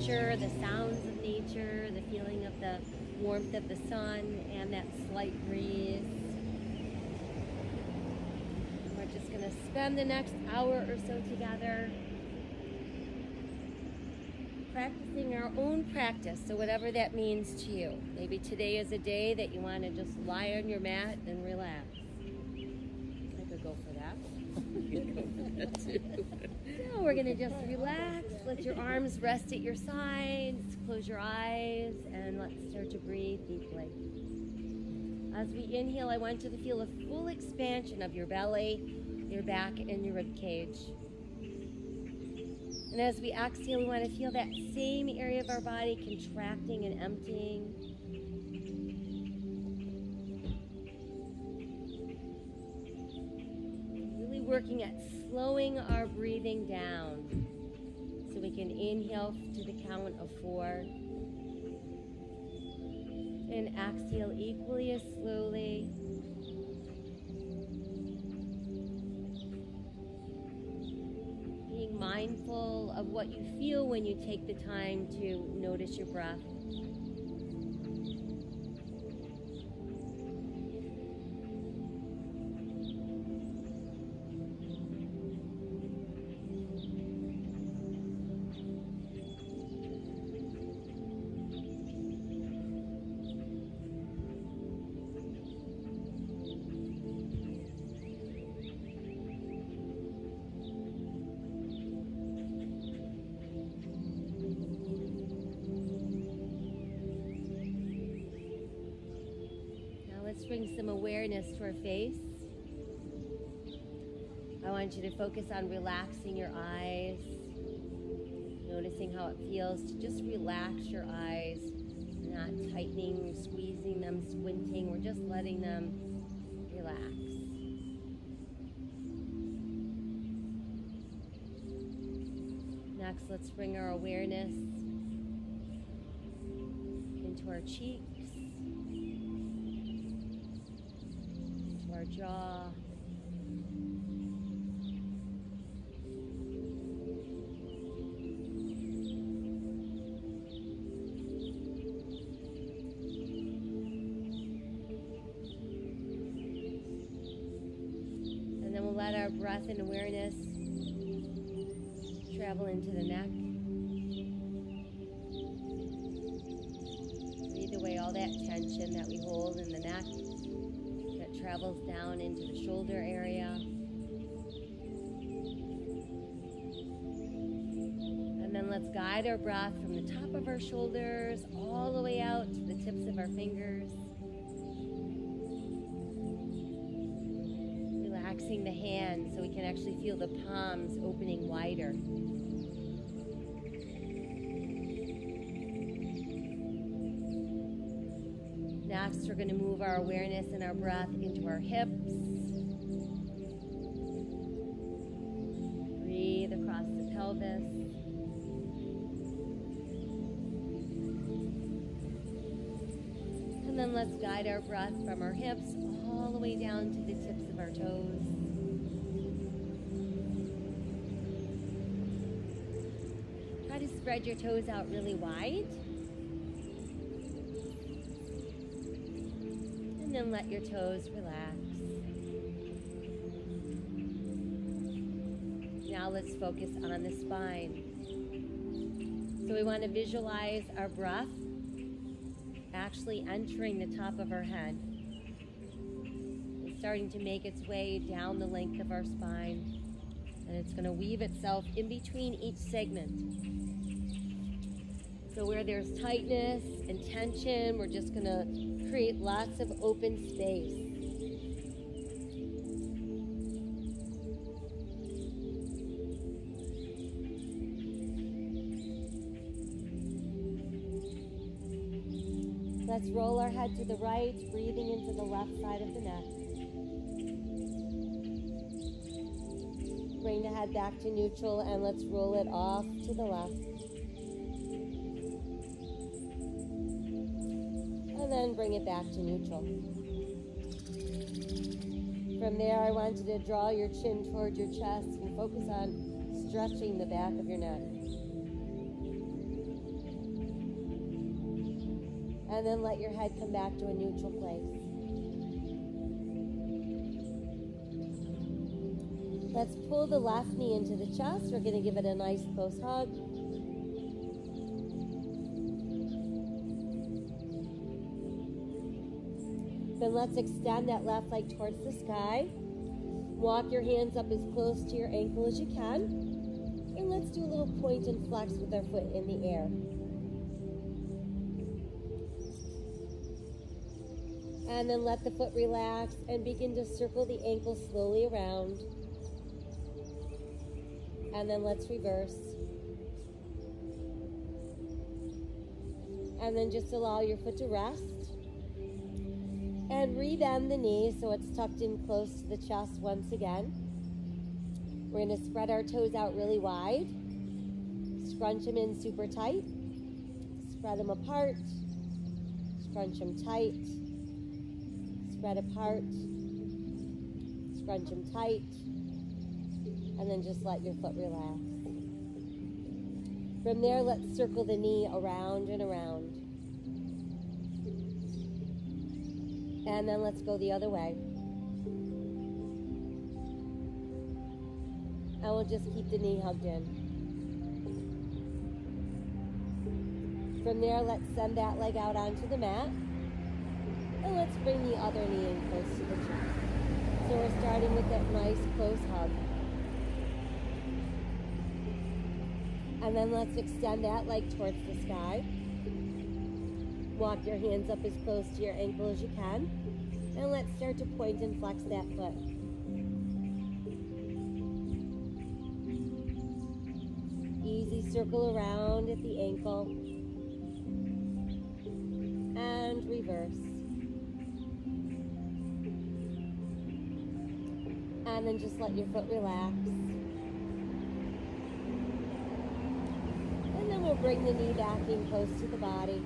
nature, the sounds of nature, the feeling of the warmth of the sun and that slight breeze. And we're just going to spend the next hour or so together practicing our own practice, so whatever that means to you. Maybe today is a day that you want to just lie on your mat and relax. I could go for that. So we're going to just relax, let your arms rest at your sides, close your eyes, and let's start to breathe deeply. As we inhale, I want you to feel a full expansion of your belly, your back, and your rib cage. And as we exhale, we want to feel that same area of our body contracting and emptying. Really working at slowing our breathing down so we can inhale to the count of 4. And exhale equally as slowly. Mindful of what you feel when you take the time to notice your breath. Let's bring some awareness to our face. I want you to focus on relaxing your eyes, noticing how it feels to just relax your eyes, not tightening, squeezing them, squinting. We're just letting them relax. Next, let's bring our awareness into our cheeks, our jaw, and then we'll let our breath and awareness travel into the neck. Breathe away all that tension that we hold in the neck. Travels down into the shoulder area. And then let's guide our breath from the top of our shoulders all the way out to the tips of our fingers. Relaxing the hands so we can actually feel the palms opening wider. Next, we're going to move our awareness and our breath into our hips. Breathe across the pelvis. And then let's guide our breath from our hips all the way down to the tips of our toes. Try to spread your toes out really wide. And then let your toes relax. Now let's focus on the spine. So we want to visualize our breath actually entering the top of our head. It's starting to make its way down the length of our spine. And it's going to weave itself in between each segment. So where there's tightness and tension, we're just going to create lots of open space. Let's roll our head to the right, breathing into the left side of the neck. Bring the head back to neutral and let's roll it off to the left. And then bring it back to neutral. From there, I want you to draw your chin toward your chest and focus on stretching the back of your neck. And then let your head come back to a neutral place. Let's pull the left knee into the chest. We're going to give it a nice close hug. Then let's extend that left leg towards the sky. Walk your hands up as close to your ankle as you can. And let's do a little point and flex with our foot in the air. And then let the foot relax and begin to circle the ankle slowly around. And then let's reverse. And then just allow your foot to rest. And rebend the knee so it's tucked in close to the chest once again. We're going to spread our toes out really wide. Scrunch them in super tight. Spread them apart. Scrunch them tight. Spread apart. Scrunch them tight. And then just let your foot relax. From there, let's circle the knee around and around. And then let's go the other way. And we'll just keep the knee hugged in. From there, let's send that leg out onto the mat. And let's bring the other knee in close to the chest. So we're starting with that nice close hug. And then let's extend that leg towards the sky. Walk your hands up as close to your ankle as you can. And let's start to point and flex that foot. Easy circle around at the ankle. And reverse. And then just let your foot relax. And then we'll bring the knee back in close to the body.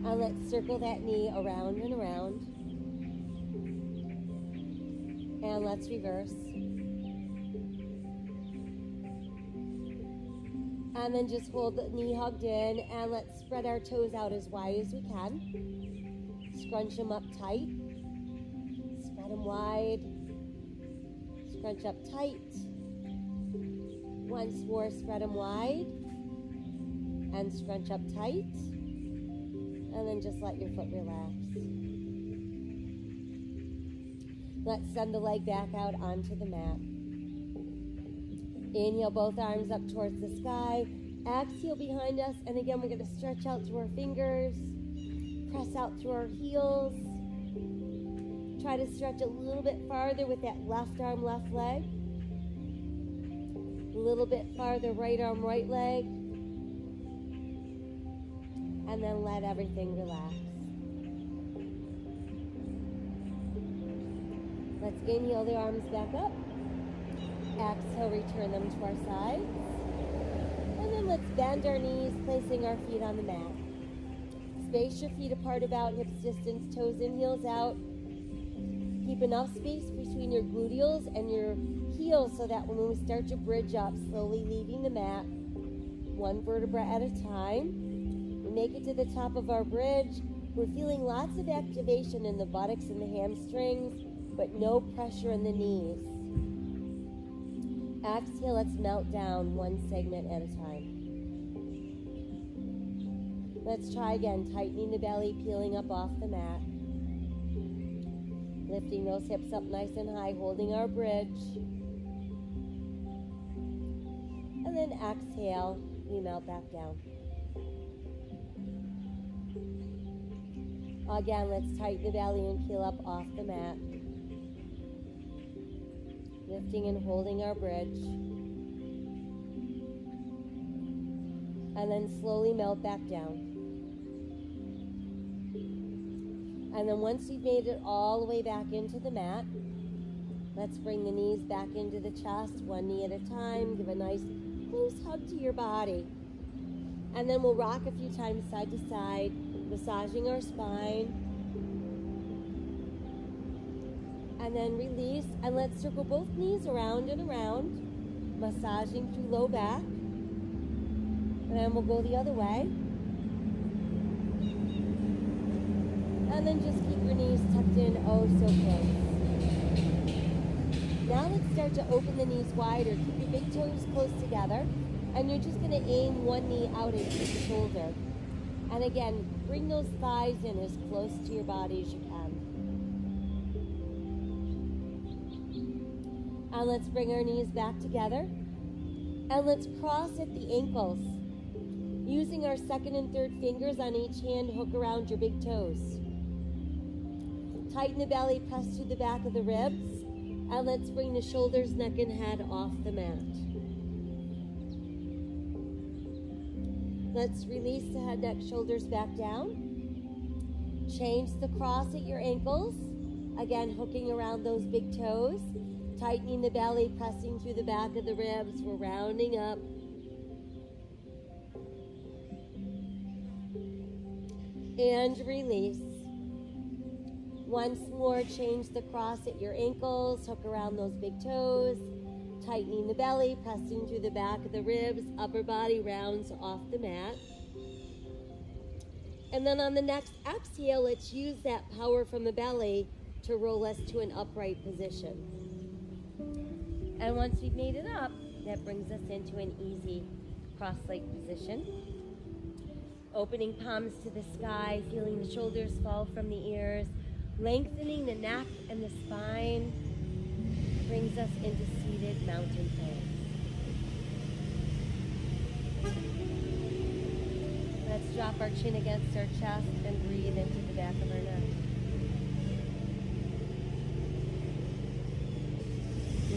And let's circle that knee around and around. And let's reverse. And then just hold the knee hugged in and let's spread our toes out as wide as we can. Scrunch them up tight. Spread them wide. Scrunch up tight. Once more, spread them wide. And scrunch up tight. And then just let your foot relax. Let's send the leg back out onto the mat. Inhale both arms up towards the sky. Exhale behind us. And again, we're going to stretch out through our fingers. Press out through our heels. Try to stretch a little bit farther with that left arm, left leg. A little bit farther, right arm, right leg. And then let everything relax. Let's inhale the arms back up. Exhale, return them to our sides. And then let's bend our knees, placing our feet on the mat. Space your feet apart about hips distance, toes in, heels out. Keep enough space between your gluteals and your heels so that when we start to bridge up, slowly leaving the mat, one vertebra at a time. Make it to the top of our bridge. We're feeling lots of activation in the buttocks and the hamstrings, but no pressure in the knees. Exhale, let's melt down one segment at a time. Let's try again, tightening the belly, peeling up off the mat. Lifting those hips up nice and high, holding our bridge. And then exhale, we melt back down. Again, let's tighten the belly and peel up off the mat. Lifting and holding our bridge. And then slowly melt back down. And then once you've made it all the way back into the mat, let's bring the knees back into the chest, one knee at a time. Give a nice close hug to your body. And then we'll rock a few times side to side, massaging our spine. And then release, and let's circle both knees around and around, massaging through low back. And then we'll go the other way. And then just keep your knees tucked in oh so close. Now let's start to open the knees wider. Keep your big toes close together. And you're just going to aim one knee out into the shoulder. And again, bring those thighs in as close to your body as you can. And let's bring our knees back together. And let's cross at the ankles. Using our second and third fingers on each hand, hook around your big toes. Tighten the belly, press through the back of the ribs. And let's bring the shoulders, neck, and head off the mat. Let's release the head, neck, shoulders back down. Change the cross at your ankles. Again, hooking around those big toes. Tightening the belly, pressing through the back of the ribs. We're rounding up. And release. Once more, change the cross at your ankles. Hook around those big toes. Tightening the belly, pressing through the back of the ribs. Upper body rounds off the mat. And then on the next exhale, let's use that power from the belly to roll us to an upright position. And once we've made it up, that brings us into an easy cross-leg position. Opening palms to the sky, feeling the shoulders fall from the ears, lengthening the neck and the spine, brings us into seated mountain pose. Let's drop our chin against our chest and breathe into the back of our neck.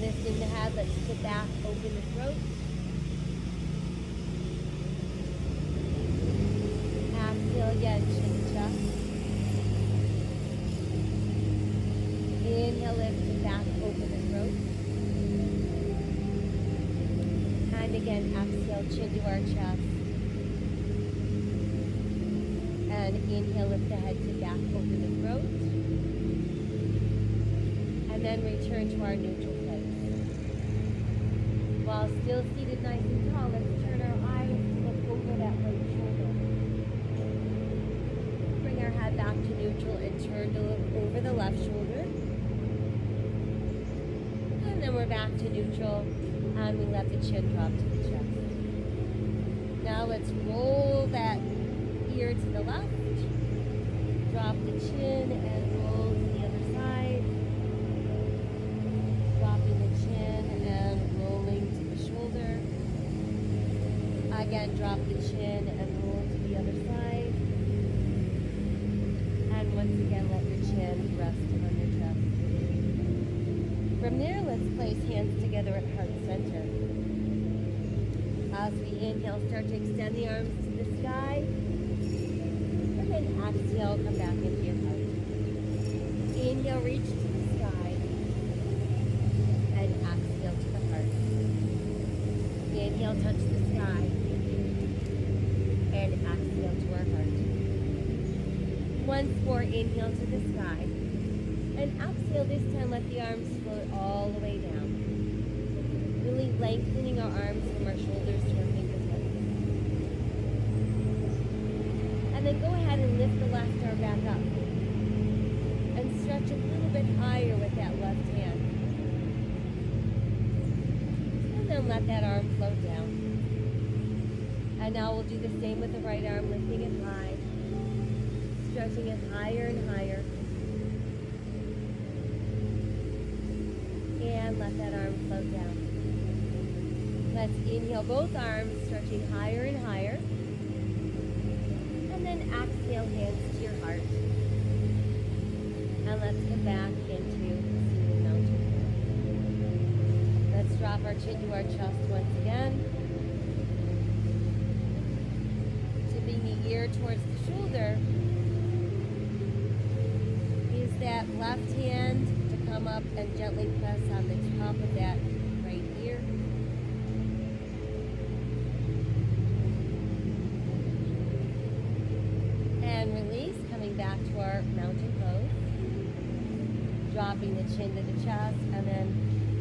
Lifting the head, let's sit back, open the throat. Exhale again, chin to chest. Inhale, lift the back, open the throat. And again, exhale, chin to our chest. And inhale, lift the head to back, open the throat. And then return to our neutral place. While still seated nice and tall, let's turn our eyes to look over that right shoulder. Bring our head back to neutral and turn to look over the left shoulder. And then we're back to neutral and we let the chin drop to the chest. Now let's roll that ear to the left. Drop the chin and roll to the other side. Dropping the chin and rolling to the shoulder. Again, drop the chin and roll to the other side. And once again, let your chin rest on your chest. From there, let's place hands together at heart center. As we inhale, start to extend the arms to the sky. And then exhale, come back into your heart. Inhale, reach to the sky. And exhale to the heart. Inhale, touch the sky. And exhale to our heart. Once more, inhale to the sky. And exhale, this time let the arms float all the way down. Really lengthening our arms from our shoulders to our fingertips. And then go ahead and lift the left arm back up. And stretch a little bit higher with that left hand. And then let that arm float down. And now we'll do the same with the right arm, lifting it high. Stretching it higher and higher. And let that arm float down. Let's inhale both arms, stretching higher and higher. And then exhale, hands to your heart. And let's come back into seated mountain pose. Let's drop our chin to our chest once again. Tipping the ear towards the shoulder. Use that left hand to come up and gently press on the top of that right ear. And release, coming back to our mountain pose. Dropping the chin to the chest and then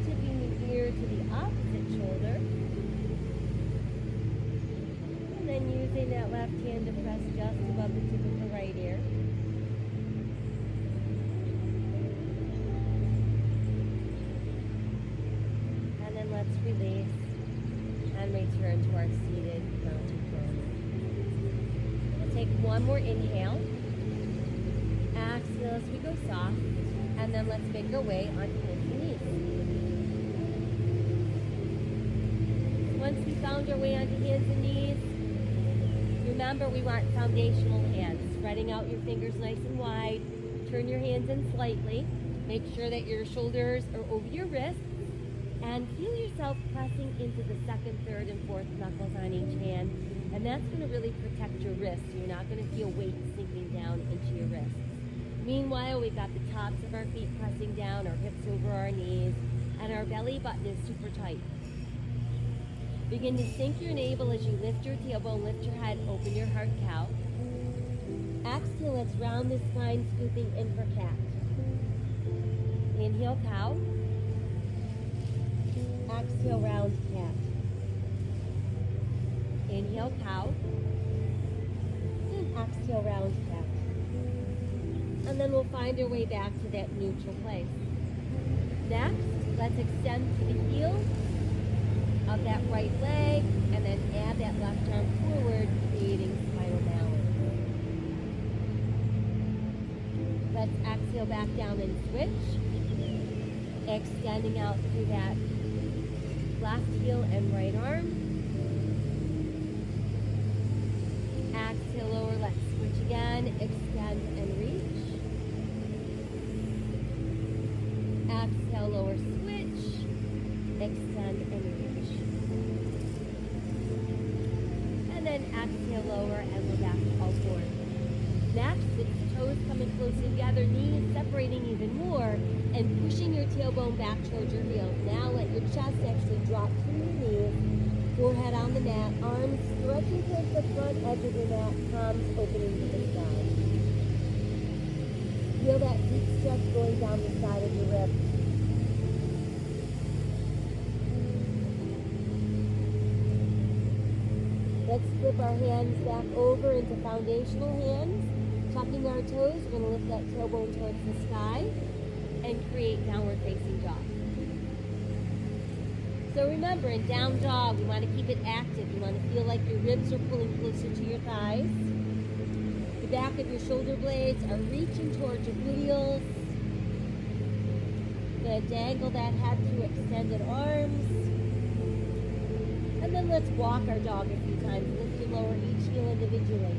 tipping the ear to the opposite shoulder. And then using that left hand to press just above the tip of the right ear. and return to our seated mountain pose. We'll take one more inhale. Exhale as we go soft. And then let's make our way onto hands and knees. Once we found our way onto hands and knees, remember we want foundational hands. Spreading out your fingers nice and wide. Turn your hands in slightly. Make sure that your shoulders are over your wrists. And feel yourself pressing into the second, third, and fourth knuckles on each hand. And that's going to really protect your wrists. You're not going to feel weight sinking down into your wrists. Meanwhile, we've got the tops of our feet pressing down, our hips over our knees, and our belly button is super tight. Begin to sink your navel as you lift your tailbone, lift your head, open your heart cow. Exhale, let's round the spine, scooping in for cat. Inhale, cow. Exhale, round cat. Inhale, cow. And exhale, round cat. And then we'll find our way back to that neutral place. Next, let's extend to the heel of that right leg and then add that left arm forward, creating spinal balance. Let's exhale back down and switch. Extending out through that left heel and right arm. Exhale, lower, let's switch again. Extend and reach. Exhale, lower, switch. Extend and reach. And then exhale, lower, and we're back to all fours. Next, with toes coming closer together, knees separating even more, and pushing your tailbone back towards your heels. Now let your chest actually drop to your knees, forehead on the mat, arms stretching towards the front edge of your mat, palms opening to the side. Feel that deep stretch going down the side of your ribs. Let's flip our hands back over into foundational hands. Tucking our toes, we're going to lift that tailbone towards the sky and create downward facing dog. So remember, in down dog, we want to keep it active. You want to feel like your ribs are pulling closer to your thighs. The back of your shoulder blades are reaching towards your gluteals. Going to dangle that head through extended arms. And then let's walk our dog a few times. Lift and lower each heel individually.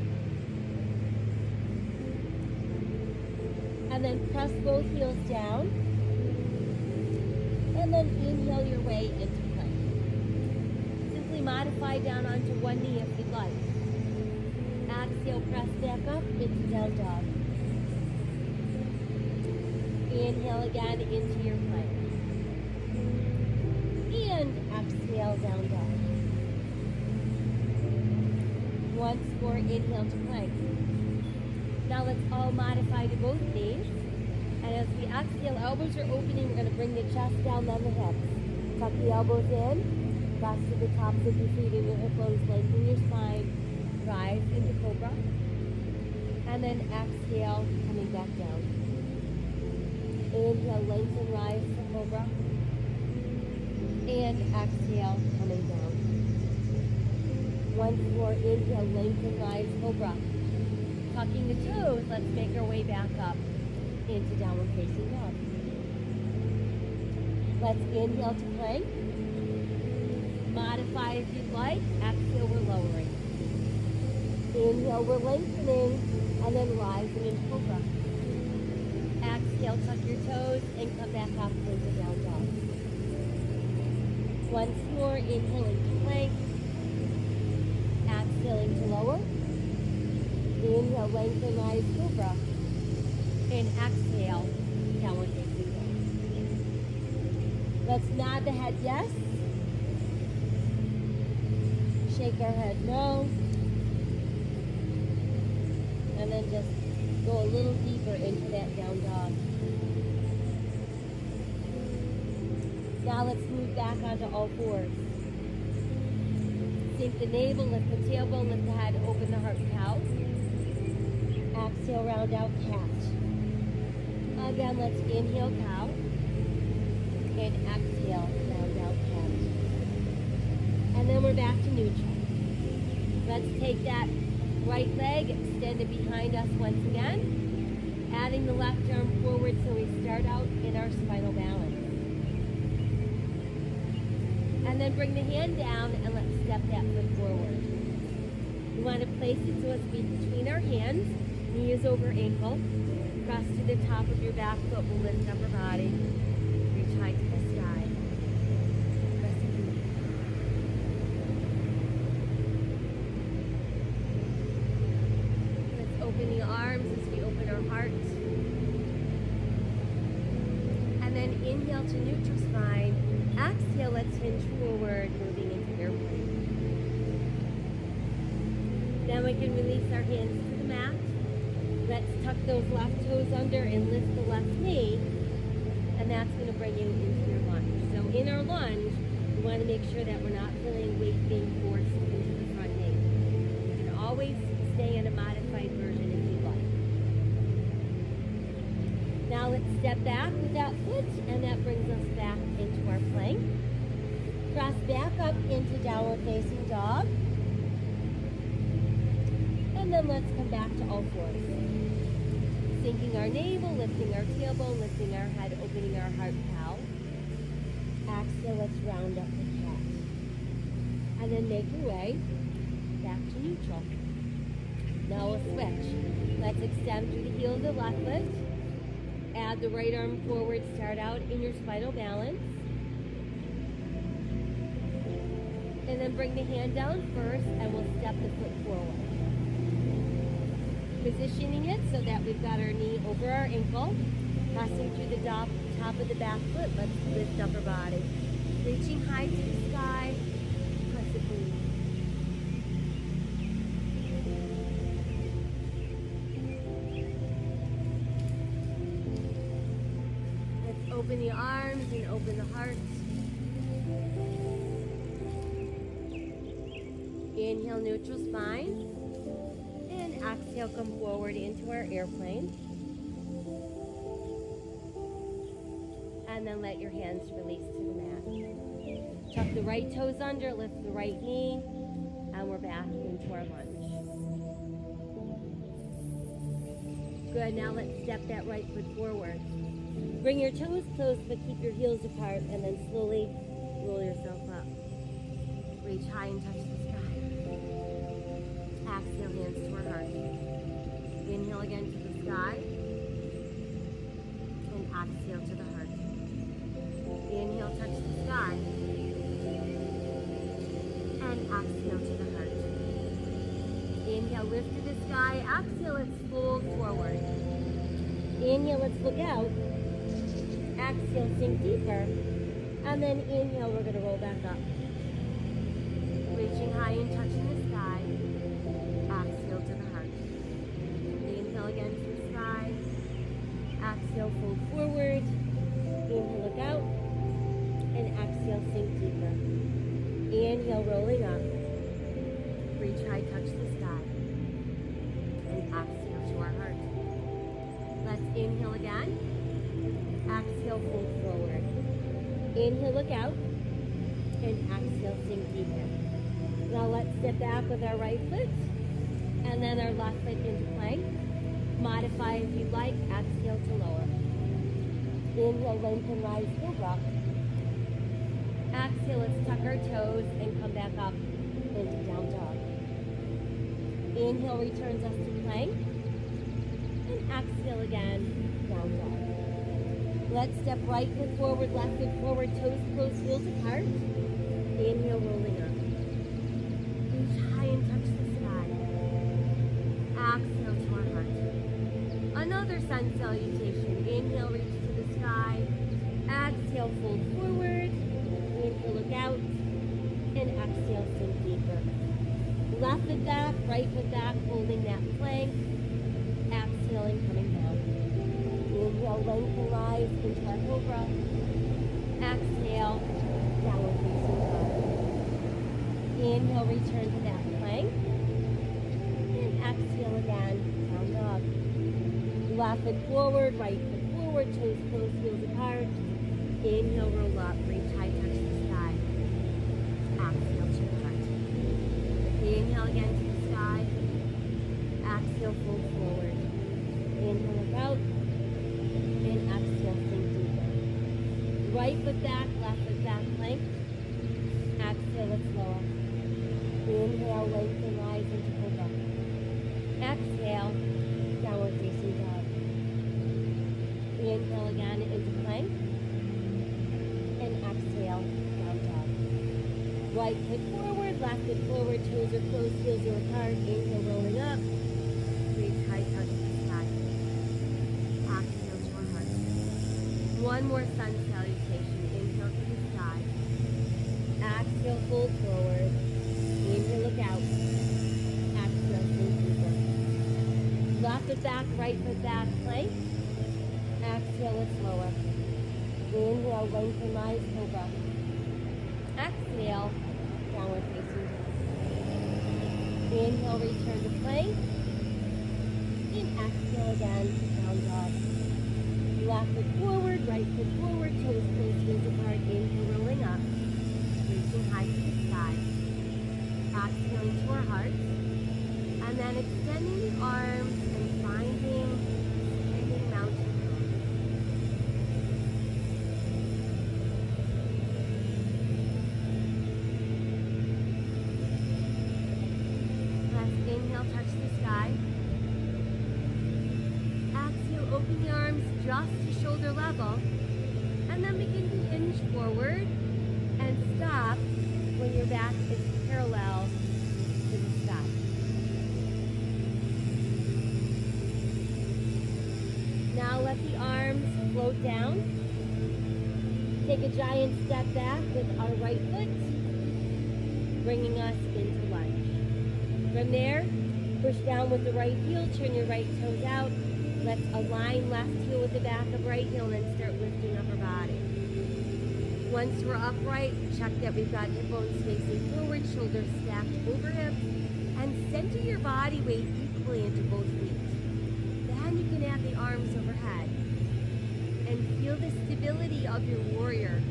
And then press both heels down. And then inhale your way into plank. Simply modify down onto one knee if you'd like. Exhale, press back up into down dog. Inhale again into your plank. And exhale, down dog. Once more, inhale to plank. Now let's all modify to both knees. And as we exhale, elbows are opening. We're going to bring the chest down, then the hips. Tuck the elbows in. Press to the tops of your feet and your hip bones. Lengthen your spine. Rise into cobra. And then exhale, coming back down. Inhale, lengthen, rise to cobra. And exhale, coming down. Once more, inhale, lengthen, rise, cobra. Tucking the toes, let's make our way back up into downward facing dog. Let's inhale to plank. Modify if you'd like. Exhale, we're lowering. Inhale, we're lengthening, and then rising into cobra. Exhale, tuck your toes, and come back up into down dog. Once more, inhaling to plank. Exhaling to lower. Inhale, lengthen, rise, cobra. And exhale, downward facing dog. Let's nod the head yes. Shake our head no. And then just go a little deeper into that down dog. Now let's move back onto all fours. Sink the navel, lift the tailbone, lift the head, open the heart cow. Exhale, round out cat. Again, let's inhale cow. And exhale, round out cat. And then we're we're back to neutral. Let's take that right leg, extend it behind us once again, adding the left arm forward so we start out in our spinal balance. And then bring the hand down and let's step that foot forward. We want to place it so it's between our hands, knees over ankle. Press to the top of your back foot will lift up our body. Reach high to the sky. Press it. Let's open the arms as we open our heart. And then inhale to neutral spine. Exhale, let's hinge forward, moving into airplane. Then we can release our hands to the mat. Let's tuck those left toes under and lift the left knee. And that's going to bring you into your lunge. So in our lunge, we want to make sure that we're not feeling weight being forced into the front knee. You can always stay in a modified version if you'd like. Now let's step back with that foot, and that brings us back into our plank. Cross back up into downward facing dog. And then let's come back to all fours. Sinking our navel, lifting our tailbone, lifting our head, opening our heart cow. Exhale, let's round up the cat. And then make your way back to neutral. Now we'll switch. Let's extend through the heel of the left foot. Add the right arm forward, start out in your spinal balance. And then bring the hand down first and we'll step the foot forward. Positioning it so that we've got our knee over our ankle. Pressing through the top of the back foot, let's lift up our body. Reaching high to the sky, press it through. Let's open the arms and open the heart. Inhale, neutral spine. And exhale, come forward into our airplane. And then let your hands release to the mat. Tuck the right toes under, lift the right knee, and we're back into our lunge. Good, now let's step that right foot forward. Bring your toes close, but keep your heels apart, and then slowly roll yourself up. Reach high and touch the sky. Exhale, hands to our heart. Inhale again to the sky. And exhale to the heart. Inhale, touch the sky. And exhale to the heart. Inhale, lift to the sky. Exhale, let's fold forward. Inhale, let's look out. Exhale, sink deeper. And then inhale, we're going to roll back up. Reaching high and touching the sky. Exhale to the heart. Inhale again to the sky. Exhale, fold forward. Inhale, look out. And exhale, sink deeper. Inhale, rolling up. Reach high, touch the sky. And exhale to our heart. Let's inhale again. Exhale, fold forward. Inhale, look out. And exhale, sink deeper. Now let's step back with our right foot. And then our left foot into plank. Modify if you'd like. Exhale to lower. Inhale, lengthen, rise, cobra. Exhale, let's tuck our toes and come back up into down dog. Inhale returns us to plank. And exhale again, down dog. Let's step right foot forward, left foot forward, toes close, heels apart. Inhale, rolling up. Reach high and touch the sky. Exhale to our heart. Another sun salutation. Inhale, reach to the sky. Exhale, fold forward. Inhale, look out. And exhale, sink deeper. Left foot back, right foot back, holding that plank. Exhaling, coming down. Inhale, lengthen, rise into our cobra. Exhale, downward facing dog. Inhale, return to that plank. And exhale again, down dog. Left foot forward, right foot forward, toes close, heels apart. Inhale, roll up, reach high, touch the sky. Exhale to the heart. again to the sky. Exhale, fold forward. Inhale, look out. And exhale, sink deeper. Right foot back, left foot back, plank. Exhale, let's lower. Inhale, lengthen, rise into cobra. Exhale, downward facing dog. Inhale again into plank. And exhale, down dog. Right foot forward, left foot forward, toes are closed, heels are apart. Inhale, rolling up. Reach high, touch the sky. Exhale to our heart. One more sun salutation. Inhale to the sky. Exhale, fold forward. Inhale, look out. Exhale, sink deeper. Left foot back, right foot back, plank. Exhale, let's lower. Inhale, lengthen, rise, cobra. Exhale, downward facing dog. Inhale, return to plank. And exhale again, down dog. Left foot forward, right foot forward, toes closed, heels apart. Inhale, rolling up. Reaching high to the sky. Exhaling to our heart. And then extending the arms and finding extending mountain pose. Let's inhale, touch the sky. Exhale, open the arms just to shoulder level. And then begin to hinge forward and stop when your back is parallel to the sky. Now let the arms float down. Take a giant step back with our right foot, bringing us into lunge. From there, push down with the right heel, turn your right toes out. Let's align left heel with the back of right heel and then start lifting up our body. Once we're upright, check that we've got hip bones facing forward, shoulders stacked over hips, and center your body weight equally into both feet. Then you can add the arms overhead and feel the stability of your warrior.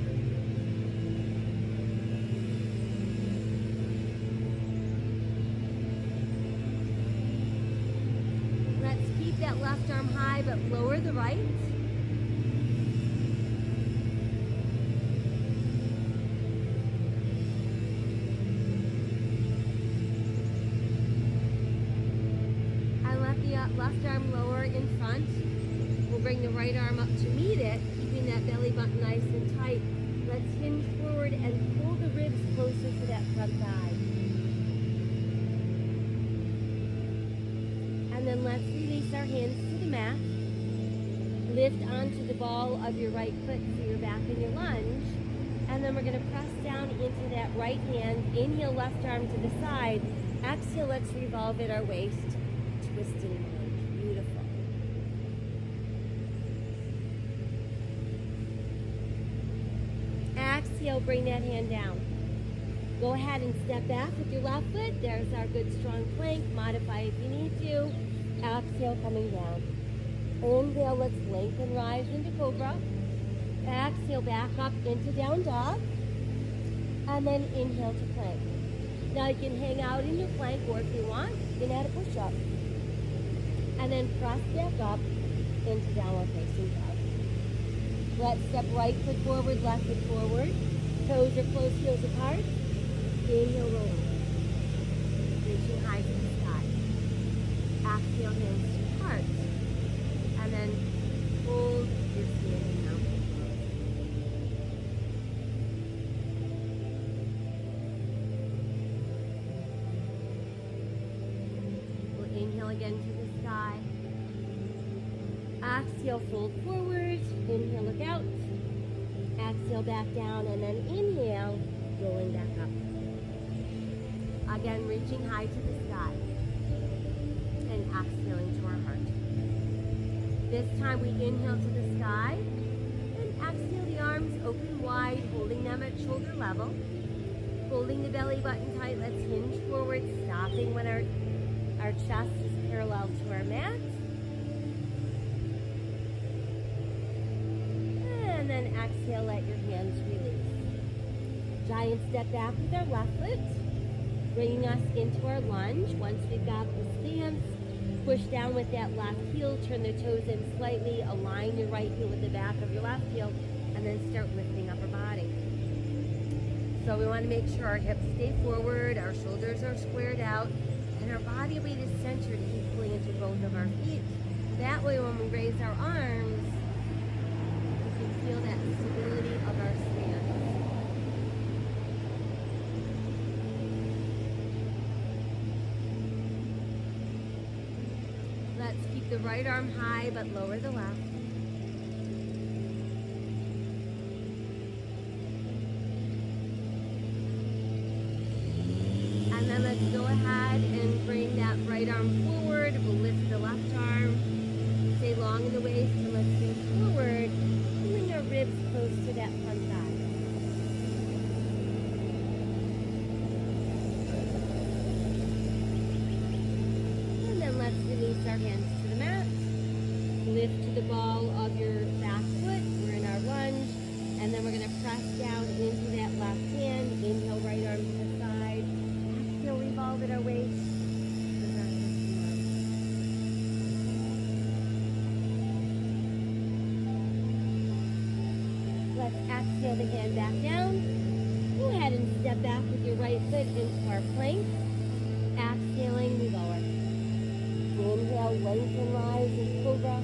Let's keep that left arm high, but lower the right. Left arm lower in front. We'll bring the right arm up to meet it, keeping that belly button nice and tight. Let's hinge forward and pull the ribs closer to that front thigh. And then let's release our hands to the mat. Lift onto the ball of your right foot so you're back in your lunge. And then we're going to press down into that right hand. Inhale, left arm to the side. Exhale, let's revolve at our waist. Twisting lunge. Beautiful. Exhale, bring that hand down. Go ahead and step back with your left foot. There's our good strong plank. Modify if you need to. Exhale, coming down. Inhale, let's lengthen, rise into cobra. Exhale, back up into down dog. And then inhale to plank. Now you can hang out in your plank, or if you want, you can add a push-up. And then press back up into downward facing dog. Let's step right foot forward, left foot forward. Toes are close, heels apart. Inhale, roll up. Reaching high to the sky. Exhale, hands to heart. And then hold your standing mountain pose. We'll inhale again to the sky. Exhale, fold forward. Inhale, look out. Exhale, back down. And then inhale, rolling back up. Again, reaching high to the sky. And exhaling to our heart. This time we inhale to the sky. And exhale, the arms open wide, holding them at shoulder level. Holding the belly button tight. Let's hinge forward, stopping when our chest is parallel to our mat. And then exhale, let your hands release. Giant step back with our left foot. bringing us into our lunge. Once we've got the stance, push down with that left heel, turn the toes in slightly, align your right heel with the back of your left heel, and then start lifting upper body. So we want to make sure our hips stay forward, our shoulders are squared out, and our body weight is centered equally into both of our feet. That way when we raise our arms, we can feel that stability of our stance. Let's keep the right arm high, but lower the left. And then let's go ahead and bring that right arm forward. We'll lift the left arm. Stay long in the waist, and let's move forward, pulling our ribs close to that front thigh. Let's release our hands to the mat. Lift to the ball of your back foot. We're in our lunge. And then we're going to press down into that left hand. Inhale, right arm to the side. Exhale, revolve at our waist. Let's exhale the hand back down. Go ahead and step back with your right foot into our plank. Exhaling, we lower. Inhale, lengthen, rise in cobra.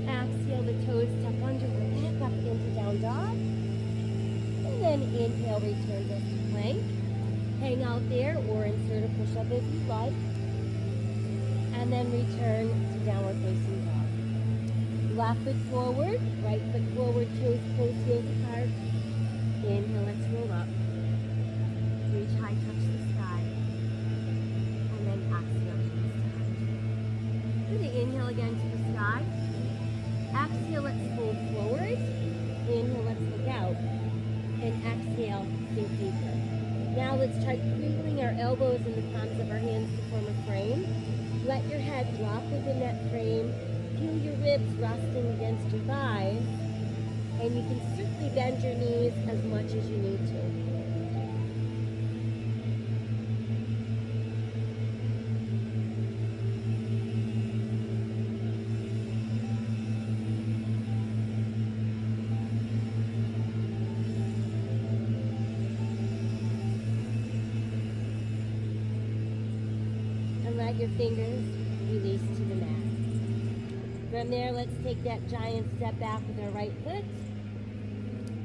Exhale, the toes tuck under, back up into down dog. And then inhale, returns us to plank. Hang out there or insert a push-up if you'd like. And then return to downward facing dog. Left foot forward, right foot forward, toes close, heels apart. Inhale, let's roll up. Reach high, touch the sky. And then exhale. Inhale again to the sky. Exhale, let's fold forward. Inhale, let's look out. And exhale, sink deeper. Now let's try cradling our elbows in the palms of our hands to form a frame. Let your head drop within that frame. Feel your ribs resting against your thighs. And you can simply bend your knees as much as you need to. Let your fingers release to the mat. From there, let's take that giant step back with our right foot,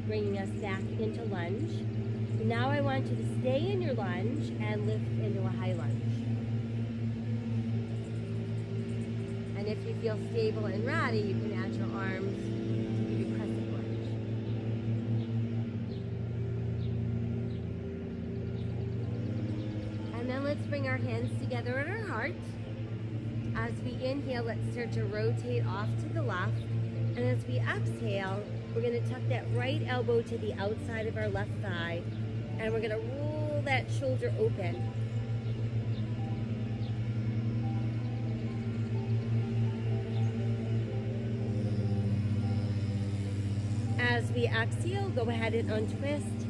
bringing us back into lunge. And now I want you to stay in your lunge and lift into a high lunge. And if you feel stable and ready, you can add your arms to give you crescent lunge. And then let's bring our hands together at our heart. As we inhale, let's start to rotate off to the left. And as we exhale, we're going to tuck that right elbow to the outside of our left thigh. And we're going to roll that shoulder open. As we exhale, go ahead and untwist.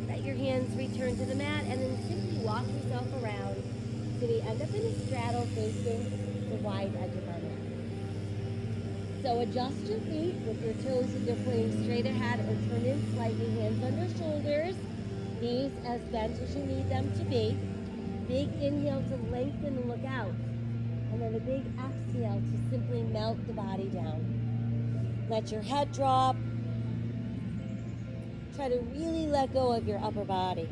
Let your hands return to the mat and then simply walk yourself around so we end up in a straddle facing the wide edge of our mat. So adjust your feet with your toes either pointing straight ahead or turn in slightly, hands under shoulders, knees as bent as you need them to be. Big inhale to lengthen and look out. And then a big exhale to simply melt the body down. Let your head drop. Try to really let go of your upper body.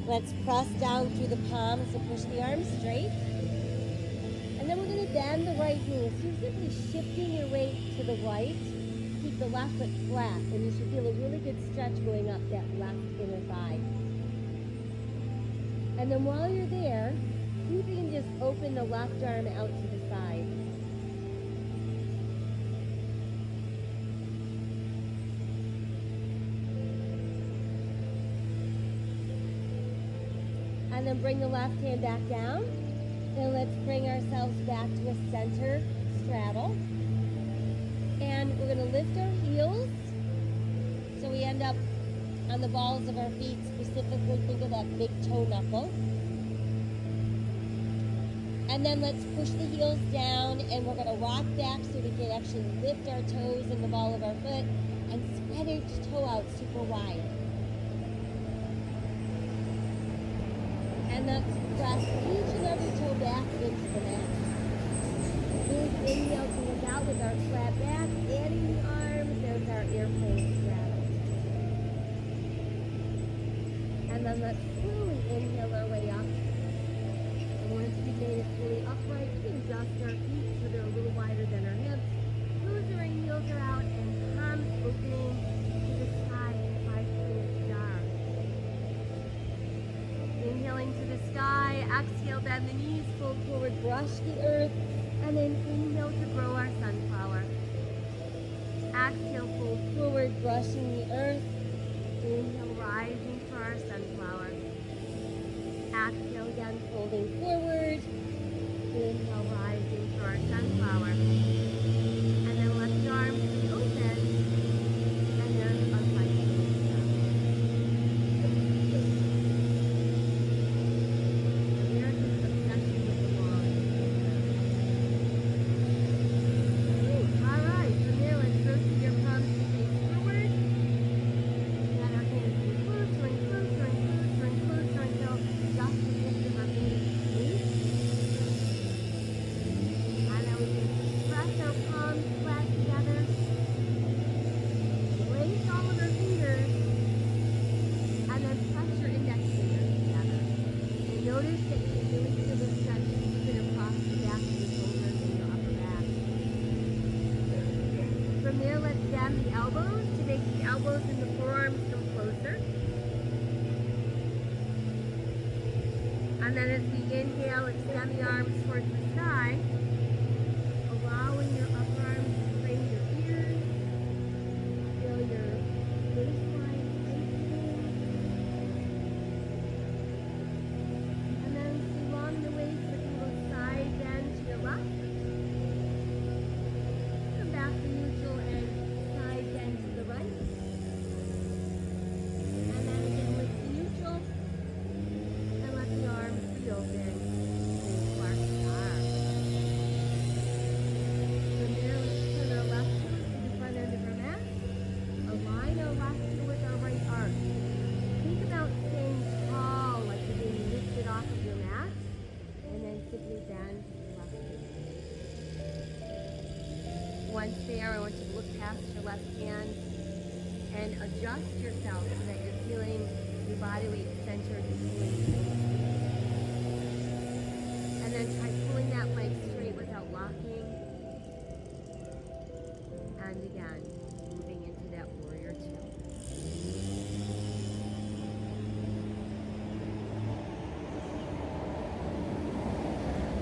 Let's press down through the palms and push the arms straight. And then we're going to bend the right knee. So you're simply shifting your weight to the right. Keep the left foot flat, and you should feel a really good stretch going up that left inner thigh. And then while you're there, see if you can just open the left arm out to the side. And then bring the left hand back down. Then let's bring ourselves back to a center straddle. And we're going to lift our heels so we end up on the balls of our feet. Specifically, think of that big toe knuckle. And then let's push the heels down, and we're going to rock back so we can actually lift our toes in the ball of our foot and spread each toe out super wide. And let's press each and every toe back into the mat. Big inhale to look out with our flat back, adding the arms. There's our airplane straddle. And then let's slowly inhale our way up. And once we've made it fully upright, we can adjust our feet so they're a little wider than our hips. Toes or heels are out, and palms opening to the sky in 5-point star. Inhaling to the sky, exhale, bend the knees, fold forward, brush the earth, and then inhale to grow our sunflower. Exhale, fold forward, brushing the earth. Inhale, rising for our sunflower. Exhale again, folding forward. Inhale, rising for our sunflower. And then left arms be open. And there's our And then as we inhale, extend the arms towards the sky, allowing your upper arms to frame your ears, feel your baseline lengthening. And then along the waist, we can go side bend to your left. Come back to neutral and side bend to the right. And then again with the neutral. And let the arms be open to Clark Star. From there, let's turn our left foot to the front end of our mat. Align our left foot with our right arm. Think about staying tall, like you're being lifted off of your mat. And then simply bend to the left foot. Once there, I want you to look past your left hand and adjust yourself so that you're feeling your body weight centered between your feet. And then try pulling that leg straight without locking. And again, moving into that warrior two.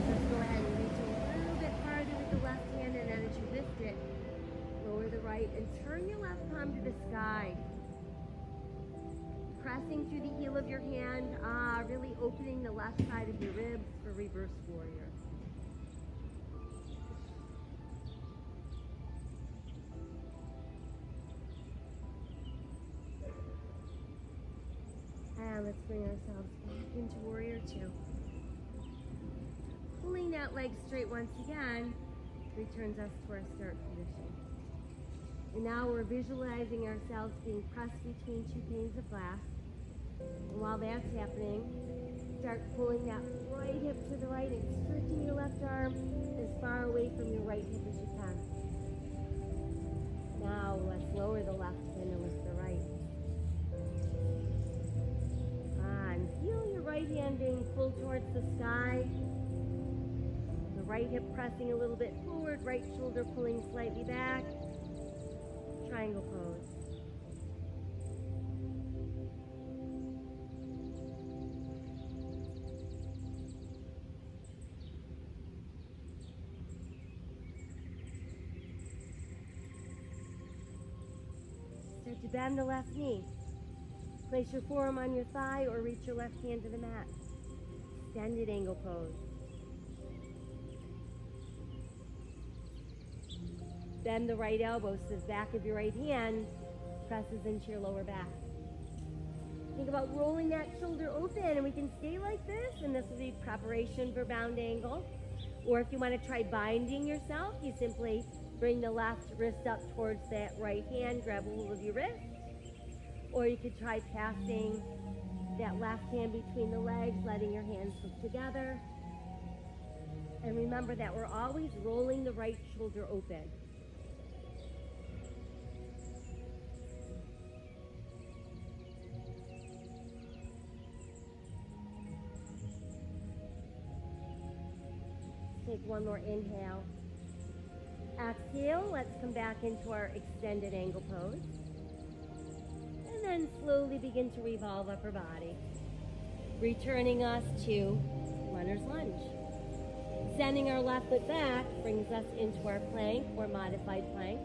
Let's go ahead and reach a little bit farther with the left hand, and then as you lift it, lower the right and turn your left palm to the sky. Pressing through the heel of your hand, really opening the left side of your ribs for reverse warrior. And let's bring ourselves back into warrior two. Pulling that leg straight once again returns us to our start position. And now we're visualizing ourselves being pressed between two panes of glass. And while that's happening, start pulling that right hip to the right and stretching your left arm as far away from your right hip as you can. Now let's lower the left hand and lift the right. And feel your right hand being pulled towards the sky. The right hip pressing a little bit forward, right shoulder pulling slightly back. Triangle pose. Start to bend the left knee. Place your forearm on your thigh or reach your left hand to the mat. extended angle pose. Bend the right elbow so the back of your right hand presses into your lower back. Think about rolling that shoulder open, and we can stay like this, and this will be preparation for bound angle. Or if you want to try binding yourself, you simply bring the left wrist up towards that right hand, grab a hold of your wrist. Or you could try passing that left hand between the legs, letting your hands hook together. And remember that we're always rolling the right shoulder open. Take one more inhale. Exhale, let's come back into our extended angle pose. And then slowly begin to revolve upper body, returning us to runner's lunge. Sending our left foot back brings us into our plank or modified plank.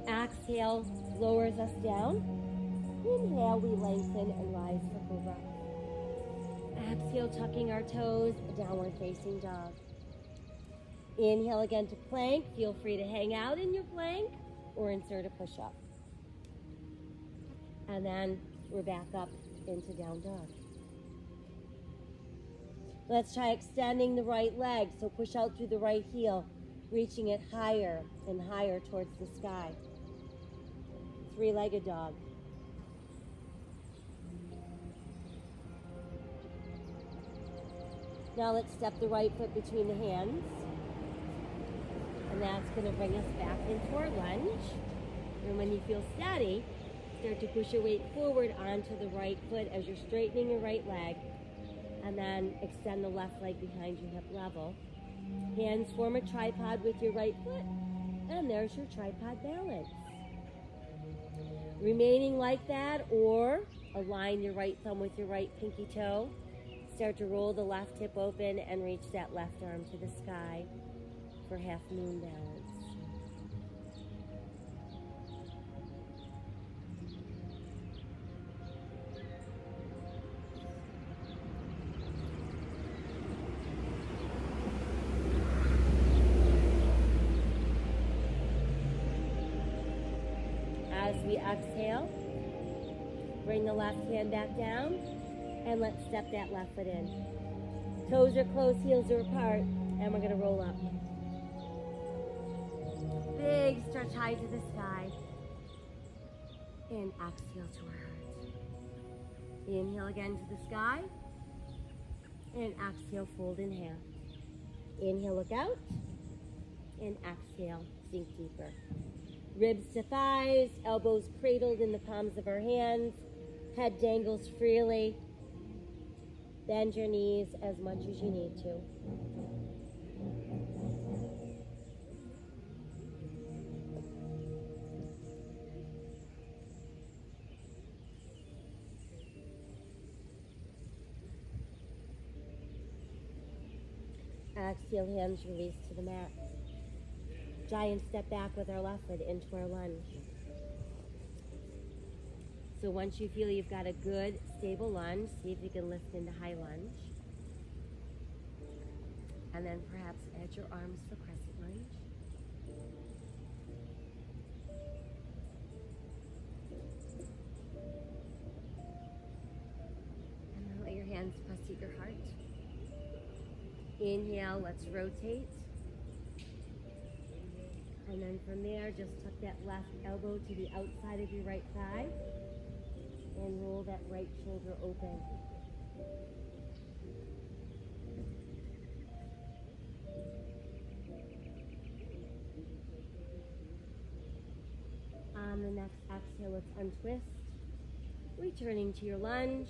Exhale lowers us down. Inhale, we lengthen and rise for cobra. Exhale, tucking our toes, downward facing dog. Inhale again to plank. Feel free to hang out in your plank or insert a push-up. And then we're back up into down dog. Let's try extending the right leg. So push out through the right heel, reaching it higher and higher towards the sky. Three-legged dog. Now let's step the right foot between the hands. And that's going to bring us back into our lunge. And when you feel steady, start to push your weight forward onto the right foot as you're straightening your right leg. And then extend the left leg behind your hip level. Hands form a tripod with your right foot. And there's your tripod balance. Remaining like that, or align your right thumb with your right pinky toe. Start to roll the left hip open and reach that left arm to the sky for half moon balance. As we exhale, bring the left hand back down, and let's step that left foot in. Toes are close, heels are apart, and we're going to roll up. Big stretch high to the sky. And exhale to our heart. Inhale again to the sky. And exhale, fold in half. Inhale, look out. And exhale, sink deeper. Ribs to thighs, elbows cradled in the palms of our hands. Head dangles freely. Bend your knees as much as you need to. Exhale, hands release to the mat. Giant step back with our left foot into our lunge. So once you feel you've got a good, stable lunge, see if you can lift into high lunge. And then perhaps add your arms to crescent lunge. And then let your hands press to your heart. Inhale, let's rotate. And then from there, just tuck that left elbow to the outside of your right thigh and roll that right shoulder open. On the next exhale, let's untwist, returning to your lunge,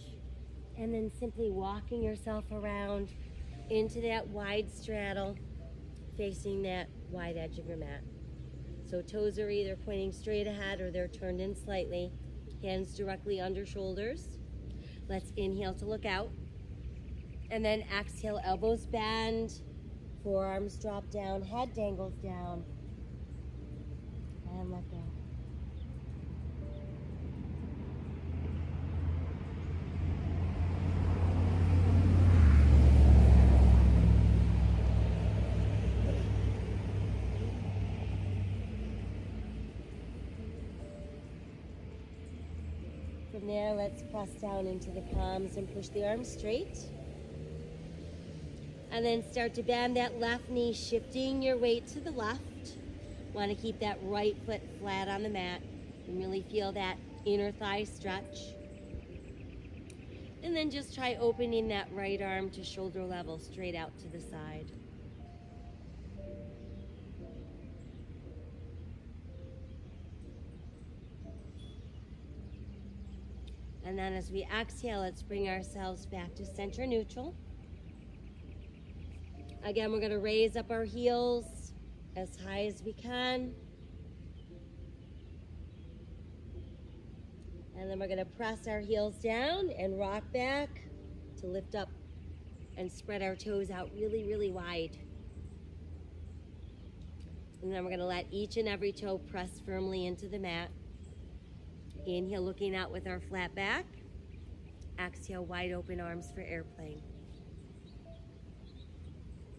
and then simply walking yourself around into that wide straddle, facing that wide edge of your mat. So toes are either pointing straight ahead or they're turned in slightly. Hands directly under shoulders. Let's inhale to look out. And then exhale, elbows bend, forearms drop down, head dangles down. And let go. From there, let's press down into the palms and push the arms straight. And then start to bend that left knee, shifting your weight to the left. Want to keep that right foot flat on the mat and really feel that inner thigh stretch. And then just try opening that right arm to shoulder level, straight out to the side. And then as we exhale, let's bring ourselves back to center neutral. Again, we're going to raise up our heels as high as we can. And then we're going to press our heels down and rock back to lift up and spread our toes out really, really wide. And then we're going to let each and every toe press firmly into the mat. Inhale, looking out with our flat back. Exhale, wide open arms for airplane.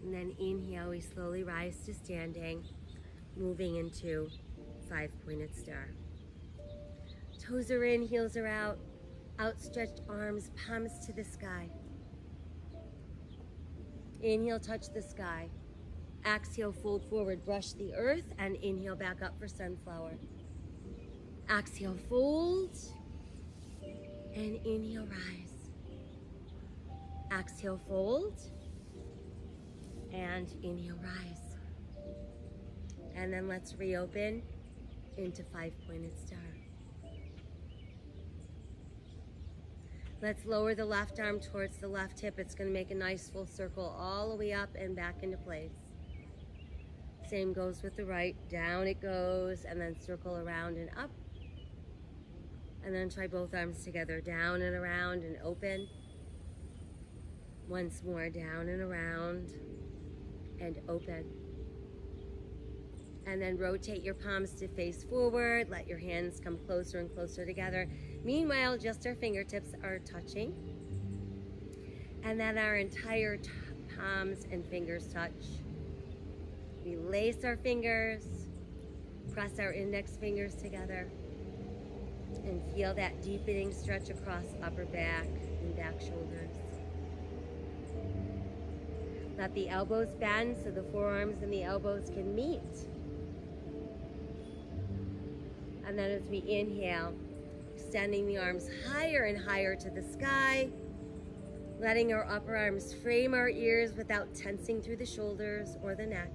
And then inhale, we slowly rise to standing, moving into 5-pointed star. Toes are in, heels are out, outstretched arms, palms to the sky. Inhale, touch the sky. Exhale, fold forward, brush the earth, and inhale back up for sunflower. Exhale, fold, and inhale, rise. Exhale, fold, and inhale, rise. And then let's reopen into 5-pointed star. Let's lower the left arm towards the left hip. It's going to make a nice full circle all the way up and back into place. Same goes with the right. Down it goes, and then circle around and up. And then try both arms together. Down and around and open. Once more, down and around and open. And then rotate your palms to face forward. Let your hands come closer and closer together. Meanwhile, just our fingertips are touching. And then our entire palms and fingers touch. We lace our fingers, press our index fingers together, and feel that deepening stretch across upper back and back shoulders. Let the elbows bend so the forearms and the elbows can meet. And then as we inhale, extending the arms higher and higher to the sky, letting our upper arms frame our ears without tensing through the shoulders or the neck.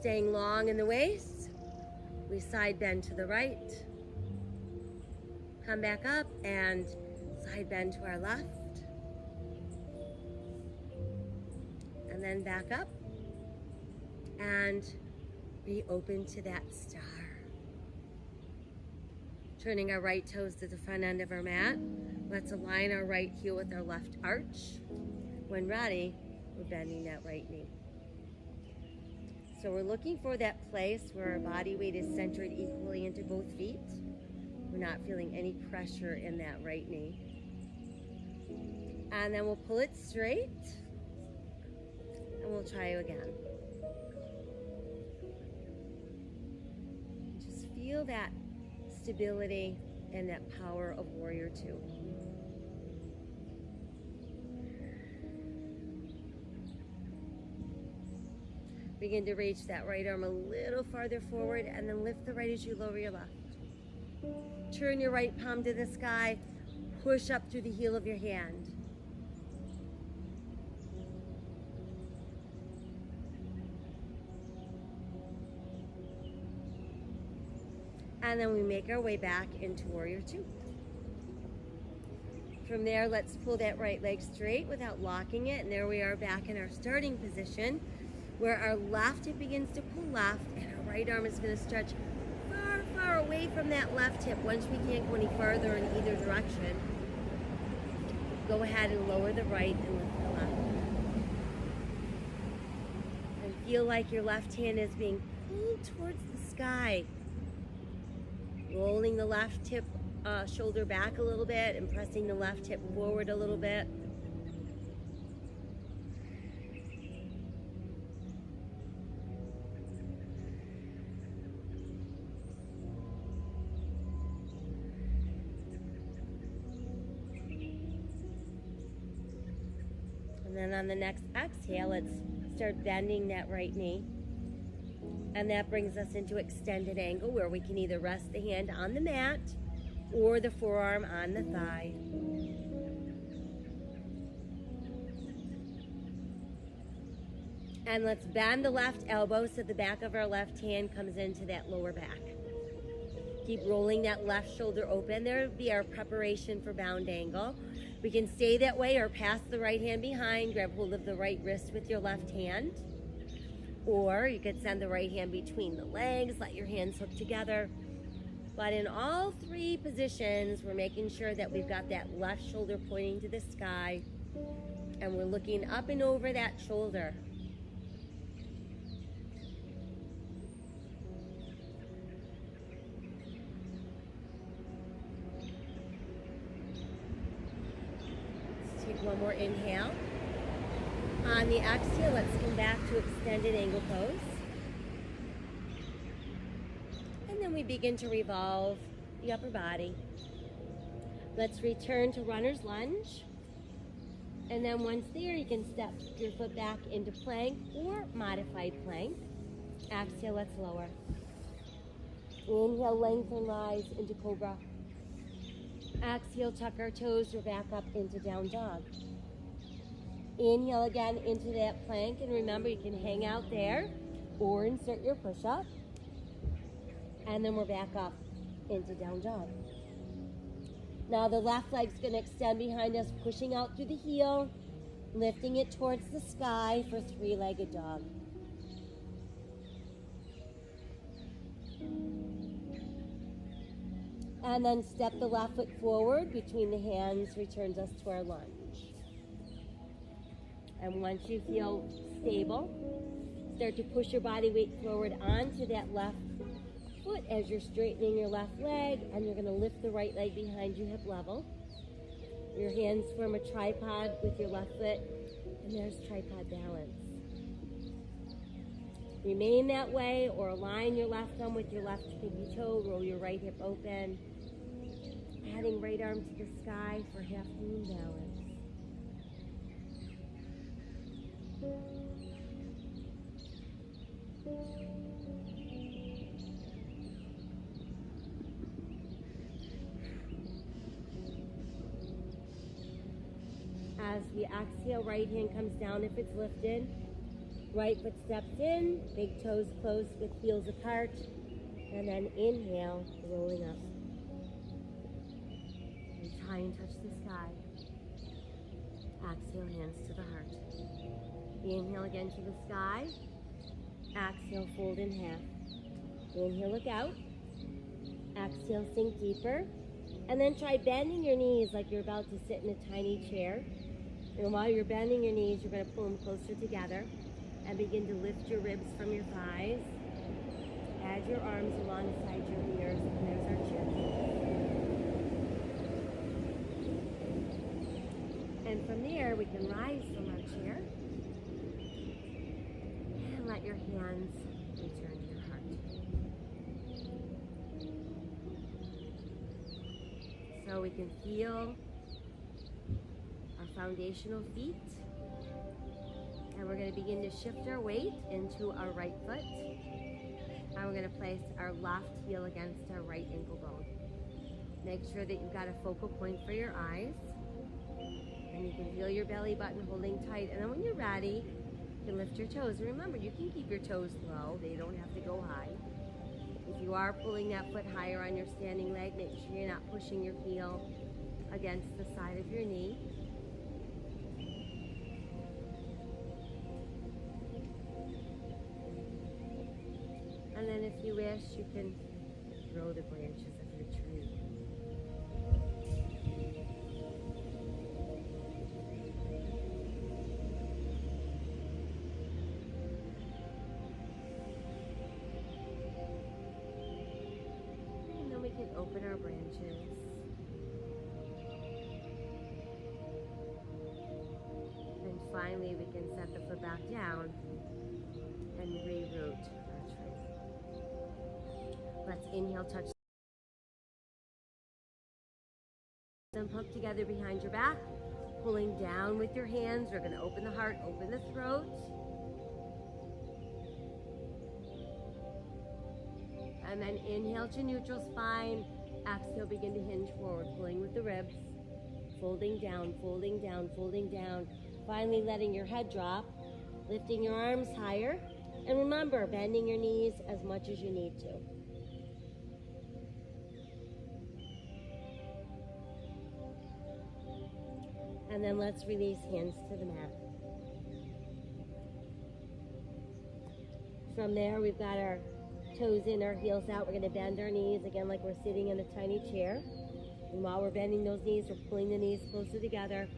Staying long in the waist, we side bend to the right. Come back up and side bend to our left. And then back up and reopen to that star. Turning our right toes to the front end of our mat. Let's align our right heel with our left arch. When ready, we're bending that right knee. So we're looking for that place where our body weight is centered equally into both feet. We're not feeling any pressure in that right knee. And then we'll pull it straight. And we'll try again. Just feel that stability and that power of Warrior Two. Begin to reach that right arm a little farther forward and then lift the right as you lower your left. Turn your right palm to the sky. Push up through the heel of your hand. And then we make our way back into Warrior Two. From there, let's pull that right leg straight without locking it. And there we are back in our starting position, where our left hip begins to pull left and our right arm is going to stretch far, far away from that left hip. Once we can't go any farther in either direction, go ahead and lower the right and lift the left. And feel like your left hand is being pulled towards the sky. Rolling the left hip shoulder back a little bit and pressing the left hip forward a little bit. then on the next exhale, let's start bending that right knee. And that brings us into extended angle where we can either rest the hand on the mat or the forearm on the thigh. And let's bend the left elbow so the back of our left hand comes into that lower back. Keep rolling that left shoulder open. There would be our preparation for bound angle. We can stay that way or pass the right hand behind, grab hold of the right wrist with your left hand. Or you could send the right hand between the legs, let your hands hook together. But in all three positions, we're making sure that we've got that left shoulder pointing to the sky and we're looking up and over that shoulder. Let's take one more inhale. On the exhale, let's come back to extended angle pose. And then we begin to revolve the upper body. Let's return to runner's lunge. And then once there, you can step your foot back into plank or modified plank. Exhale, let's lower. Inhale, lengthen, rise into cobra. Exhale, tuck our toes, we're back up into down dog. Inhale again into that plank, and remember you can hang out there or insert your push-up. And then we're back up into down dog. Now the left leg's gonna extend behind us, pushing out through the heel, lifting it towards the sky for three-legged dog. And then step the left foot forward between the hands, returns us to our lunge. And once you feel stable, start to push your body weight forward onto that left foot as you're straightening your left leg, and you're going to lift the right leg behind you hip level. Your hands form a tripod with your left foot, and there's tripod balance. Remain that way or align your left thumb with your left pinky toe, roll your right hip open, adding right arm to the sky for half moon balance. As we exhale, right hand comes down if it's lifted. Right foot steps in, big toes close with heels apart. And then inhale, rolling up. And try and touch the sky. Exhale, hands to the heart. Inhale again to the sky. Exhale, fold in half. Inhale, look out. Exhale, sink deeper. And then try bending your knees like you're about to sit in a tiny chair. And while you're bending your knees, you're going to pull them closer together and begin to lift your ribs from your thighs. Add your arms alongside your ears, and there's our chin. And from there, we can rise from our chair and let your hands return to your heart. So we can feel our foundational feet. And we're going to begin to shift our weight into our right foot. And we're going to place our left heel against our right ankle bone. Make sure that you've got a focal point for your eyes. And you can feel your belly button holding tight. And then when you're ready, you can lift your toes. And remember, you can keep your toes low. They don't have to go high. If you are pulling that foot higher on your standing leg, make sure you're not pushing your heel against the side of your knee. And then if you wish, you can throw the branches of your tree. And then we can open our branches. And finally, we can set the foot back down and reroot our tree. Let's inhale, touch them, hook together behind your back. pulling down with your hands. We're going to open the heart, open the throat. And then inhale to neutral spine. Exhale, begin to hinge forward, pulling with the ribs. Folding down, folding down, folding down. Finally letting your head drop, lifting your arms higher. And remember, bending your knees as much as you need to. And then let's release hands to the mat. From there, we've got our toes in, our heels out. We're going to bend our knees again like we're sitting in a tiny chair. And while we're bending those knees, we're pulling the knees closer together,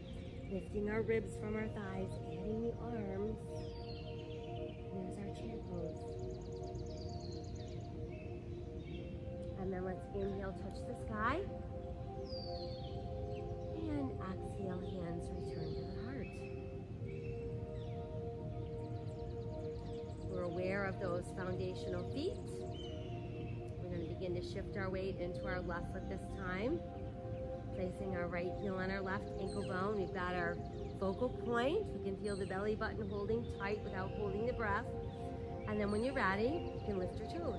lifting our ribs from our thighs, adding the arms. There's our chair pose. And then let's inhale, touch the sky. And exhale, hands return to the heart. We're aware of those foundational feet. We're going to begin to shift our weight into our left foot this time. Placing our right heel on our left ankle bone. We've got our focal point. You can feel the belly button holding tight without holding the breath. And then when you're ready, you can lift your toes.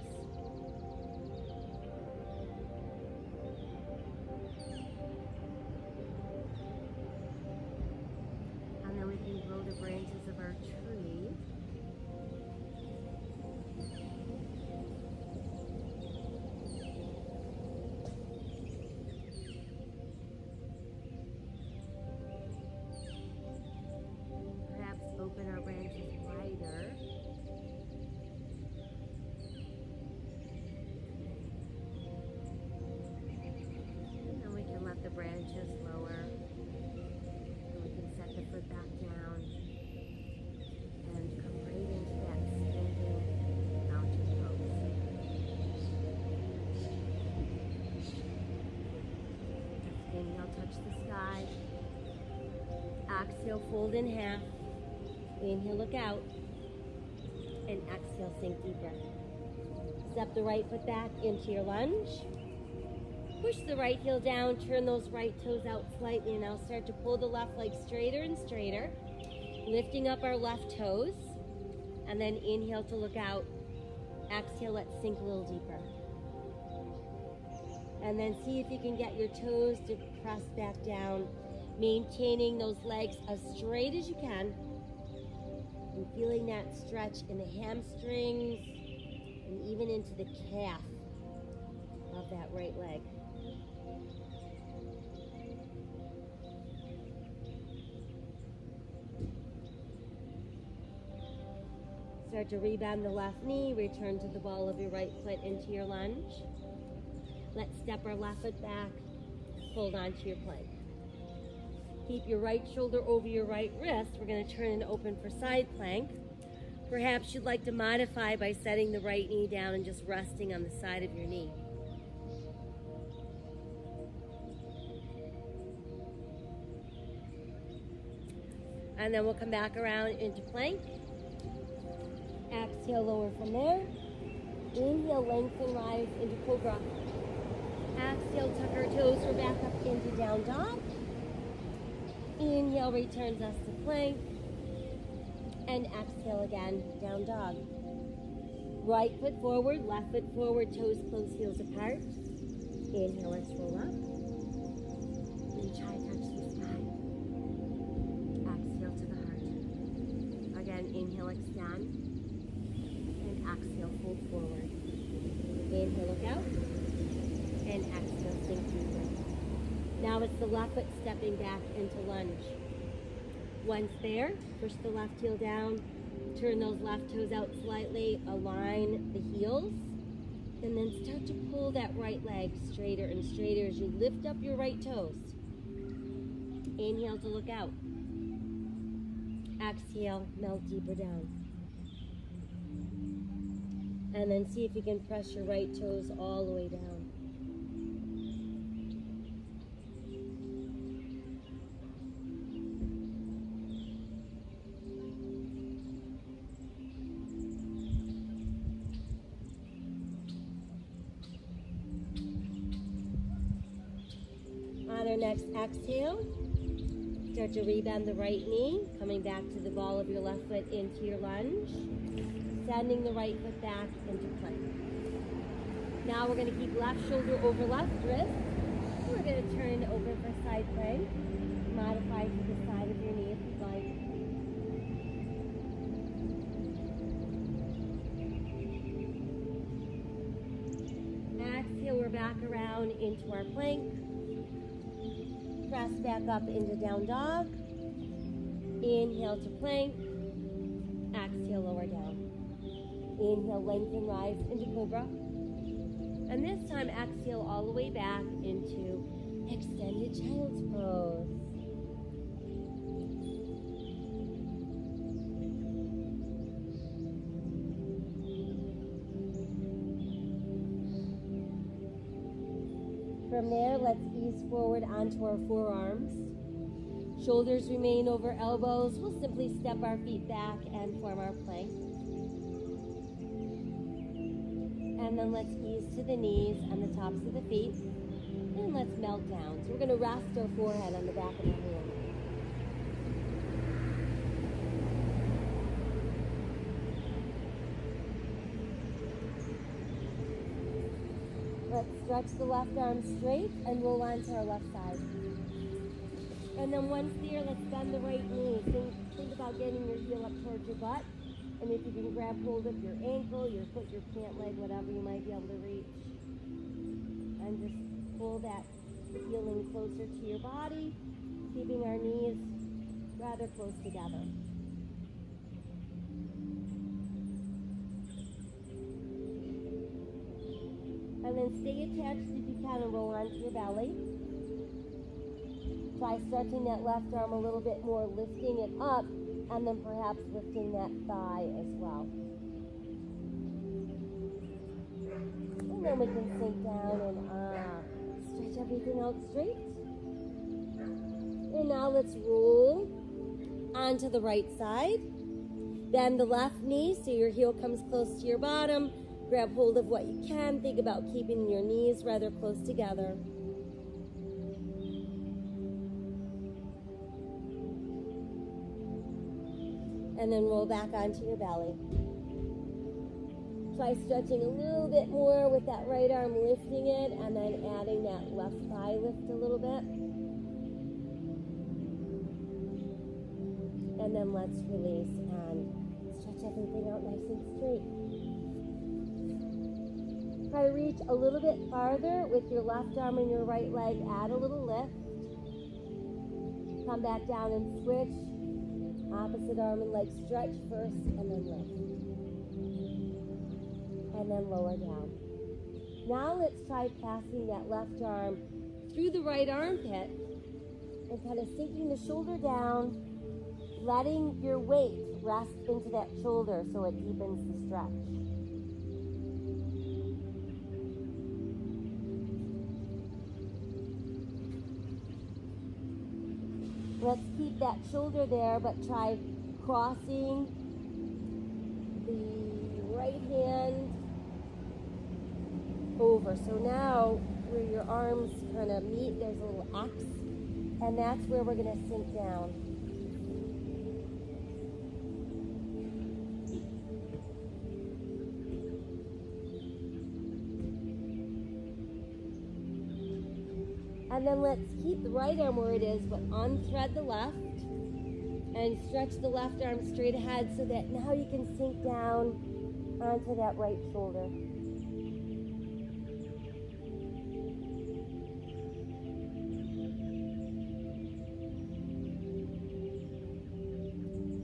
And then we can grow the branches of our tree. Open our branches wider. And then we can let the branches lower. And we can set the foot back down and come right into that standing mountain pose. Inhale, touch the sky. Exhale, fold in half. Inhale, look out, and exhale, sink deeper. Step the right foot back into your lunge. Push the right heel down, turn those right toes out slightly, and now start to pull the left leg straighter and straighter, lifting up our left toes, and then inhale to look out. Exhale, let's sink a little deeper. And then see if you can get your toes to press back down, maintaining those legs as straight as you can. And feeling that stretch in the hamstrings and even into the calf of that right leg. Start to rebound the left knee, return to the ball of your right foot into your lunge. Let's step our left foot back, hold on to your plank. Keep your right shoulder over your right wrist. We're going to turn and open for side plank. Perhaps you'd like to modify by setting the right knee down and just resting on the side of your knee. And then we'll come back around into plank. Exhale, lower from there. Inhale, lengthen, rise into cobra. Exhale, tuck our toes, we're back up into down dog. Inhale returns us to plank. And exhale again, down dog. Right foot forward, left foot forward, toes close, heels apart. Inhale, let's roll up. And try to touch the sky. Exhale to the heart. Again, inhale, extend. And exhale, fold forward. Inhale, look out. And exhale, sink deeper. Now it's the left foot stepping back into lunge. Once there, push the left heel down, turn those left toes out slightly, align the heels, and then start to pull that right leg straighter and straighter as you lift up your right toes. Inhale to look out. Exhale, melt deeper down. And then see if you can press your right toes all the way down. On our next exhale, Start to rebend the right knee, coming back to the ball of your left foot into your lunge. Sending the right foot back into plank. Now we're going to keep left shoulder over left wrist. We're going to turn open for side plank. Modify to the side of your knee if you'd like. Exhale, we're back around into our plank. Press back up into down dog. Inhale to plank. Exhale, lower down. Inhale, lengthen, rise into cobra. And this time, exhale all the way back into extended child's pose. From there, let's ease forward onto our forearms. Shoulders remain over elbows. We'll simply step our feet back and form our plank. And then let's ease to the knees and the tops of the feet. And let's melt down. So we're going to rest our forehead on the back of our hand. Let's stretch the left arm straight and roll onto our left side. And then once there, let's bend the right knee. Think about getting your heel up towards your butt. And if you can grab hold of your ankle, your foot, your pant leg, whatever you might be able to reach. And just pull that heel in closer to your body, keeping our knees rather close together. And then stay attached if you can and roll onto your belly. Try stretching that left arm a little bit more, lifting it up, and then perhaps lifting that thigh as well. And then we can sink down and stretch everything out straight. And now let's roll onto the right side. Bend the left knee so your heel comes close to your bottom. Grab hold of what you can. Think about keeping your knees rather close together. And then roll back onto your belly. Try stretching a little bit more with that right arm, lifting it, and then adding that left thigh lift a little bit. And then let's release and stretch everything out nice and straight. Try to reach a little bit farther with your left arm and your right leg. Add a little lift. Come back down and switch. Opposite arm and leg stretch first and then lift. And then lower down. Now let's try passing that left arm through the right armpit and kind of sinking the shoulder down, letting your weight rest into that shoulder so it deepens the stretch. Let's keep that shoulder there, but try crossing the right hand over. So now where your arms kind of meet, there's a little X, and that's where we're going to sink down. And then let's keep the right arm where it is, but unthread the left and stretch the left arm straight ahead so that now you can sink down onto that right shoulder.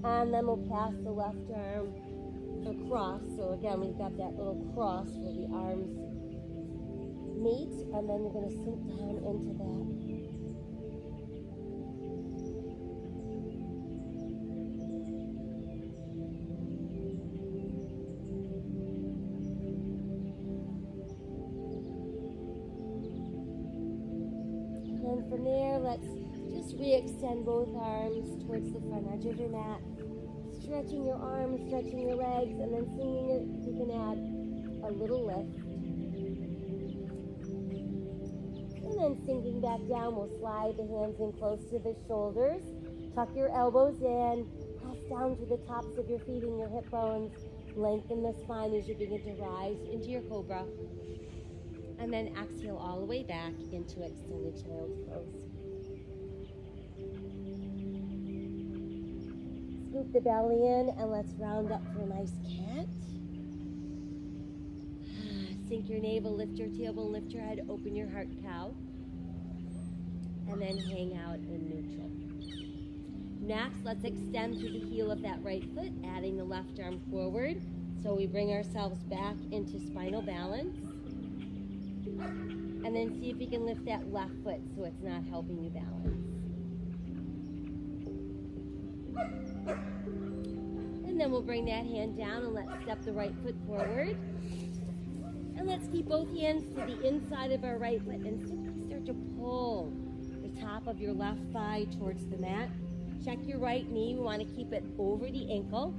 And then we'll pass the left arm across. So again, we've got that little cross where the arms meet, and then you're going to sink down into that. And from there, let's just re-extend both arms towards the front edge of your mat. Stretching your arms, stretching your legs, and then seeing if you can add a little lift. And then sinking back down, we'll slide the hands in close to the shoulders. Tuck your elbows in, press down to the tops of your feet and your hip bones. Lengthen the spine as you begin to rise into your cobra. And then exhale all the way back into extended child's pose. Scoop the belly in and let's round up for a nice cat. Sink your navel, lift your tailbone, lift your head, open your heart, cow. And then hang out in neutral. Next, let's extend through the heel of that right foot, adding the left arm forward. So we bring ourselves back into spinal balance. And then see if you can lift that left foot so it's not helping you balance. And then we'll bring that hand down and let's step the right foot forward. And let's keep both hands to the inside of our right foot and simply start to pull the top of your left thigh towards the mat. Check your right knee. We want to keep it over the ankle.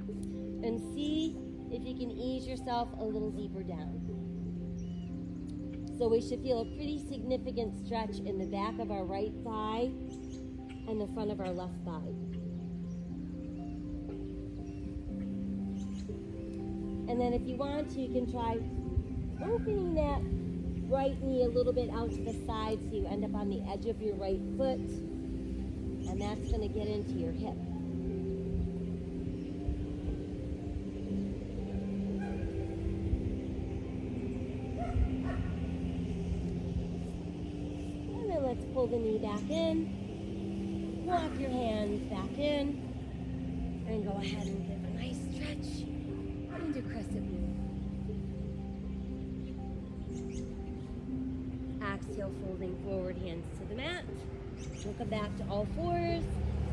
And see if you can ease yourself a little deeper down. So we should feel a pretty significant stretch in the back of our right thigh and the front of our left thigh. And then if you want to, you can try opening that right knee a little bit out to the side so you end up on the edge of your right foot. And that's going to get into your hip. And then let's pull the knee back in. Walk your hands back in. And go ahead and give a nice stretch into crescent moon. Exhale, folding forward, hands to the mat. We'll come back to all fours.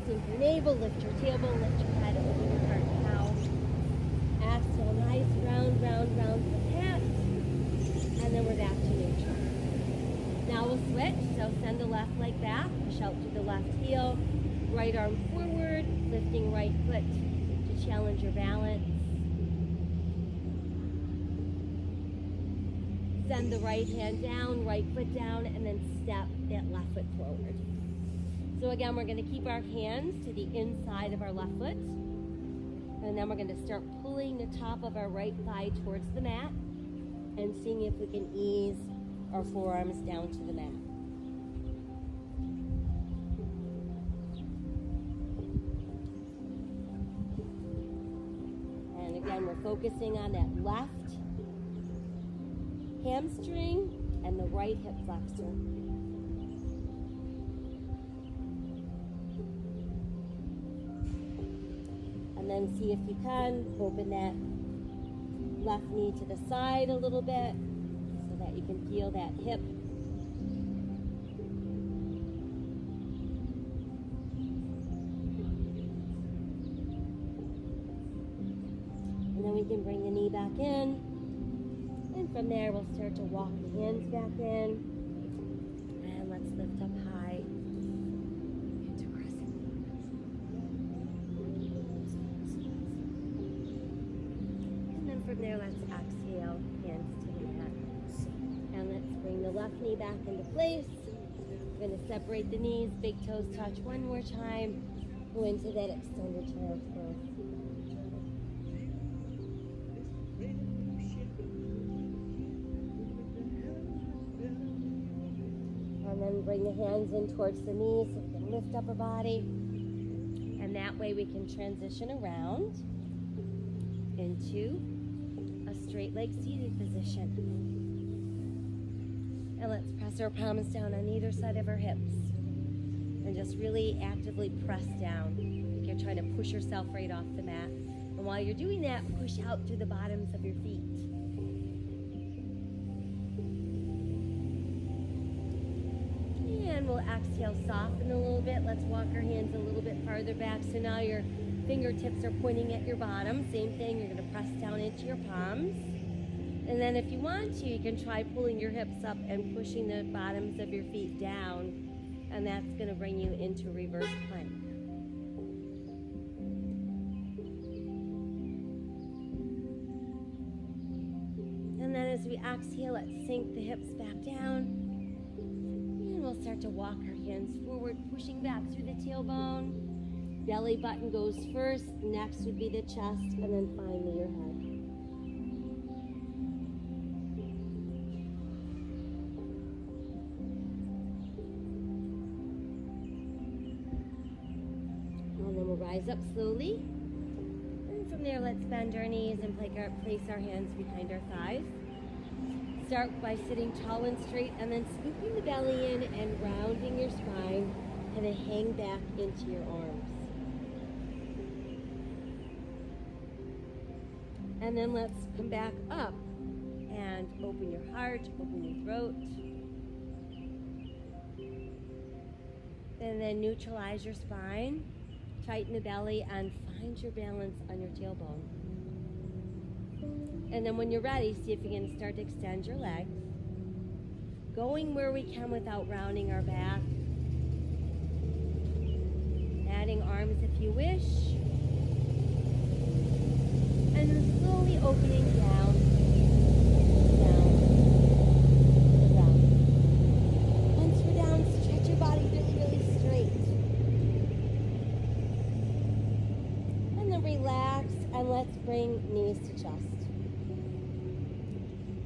Sink your navel, lift your tailbone, lift your head, open your heart, cow. Exhale, nice round, round, round for the cat. And then we're back to neutral. Now we'll switch. So send the left leg back, push out to the left heel, right arm forward, lifting right foot to challenge your balance. Send the right hand down, right foot down, and then step that left foot forward. So again, we're going to keep our hands to the inside of our left foot. And then we're going to start pulling the top of our right thigh towards the mat and seeing if we can ease our forearms down to the mat. And again, we're focusing on that left hamstring and the right hip flexor. And then see if you can open that left knee to the side a little bit so that you can feel that hip. And then we can bring the knee back in. And from there, we'll start to walk the hands back in. And let's lift up high into crescent. And then from there, let's exhale, hands to the mat. And let's bring the left knee back into place. We're going to separate the knees, big toes touch one more time. Go into that extended child's pose. And then bring the hands in towards the knees so we can lift up our body. And that way we can transition around into a straight leg seated position. And let's press our palms down on either side of our hips. And just really actively press down. Like you're trying to push yourself right off the mat. And while you're doing that, push out through the bottoms of your feet. And we'll exhale, soften a little bit. Let's walk our hands a little bit farther back. So now your fingertips are pointing at your bottom. Same thing, you're going to press down into your palms. And then if you want to, you can try pulling your hips up and pushing the bottoms of your feet down. And that's going to bring you into reverse plank. And then as we exhale, let's sink the hips back down. And we'll start to walk our hands forward, pushing back through the tailbone. Belly button goes first, next would be the chest, and then finally your head. And then we'll rise up slowly. And from there, let's bend our knees and place our hands behind our thighs. Start by sitting tall and straight, and then scooping the belly in and rounding your spine, and then hang back into your arms. And then let's come back up and open your heart, open your throat. And then neutralize your spine, tighten the belly, and find your balance on your tailbone. And then when you're ready, see if you can start to extend your legs, going where we can without rounding our back. Adding arms if you wish. And then slowly opening down, down, down. Once we're down, stretch your body really, really straight. And then relax, and let's bring knees to chest.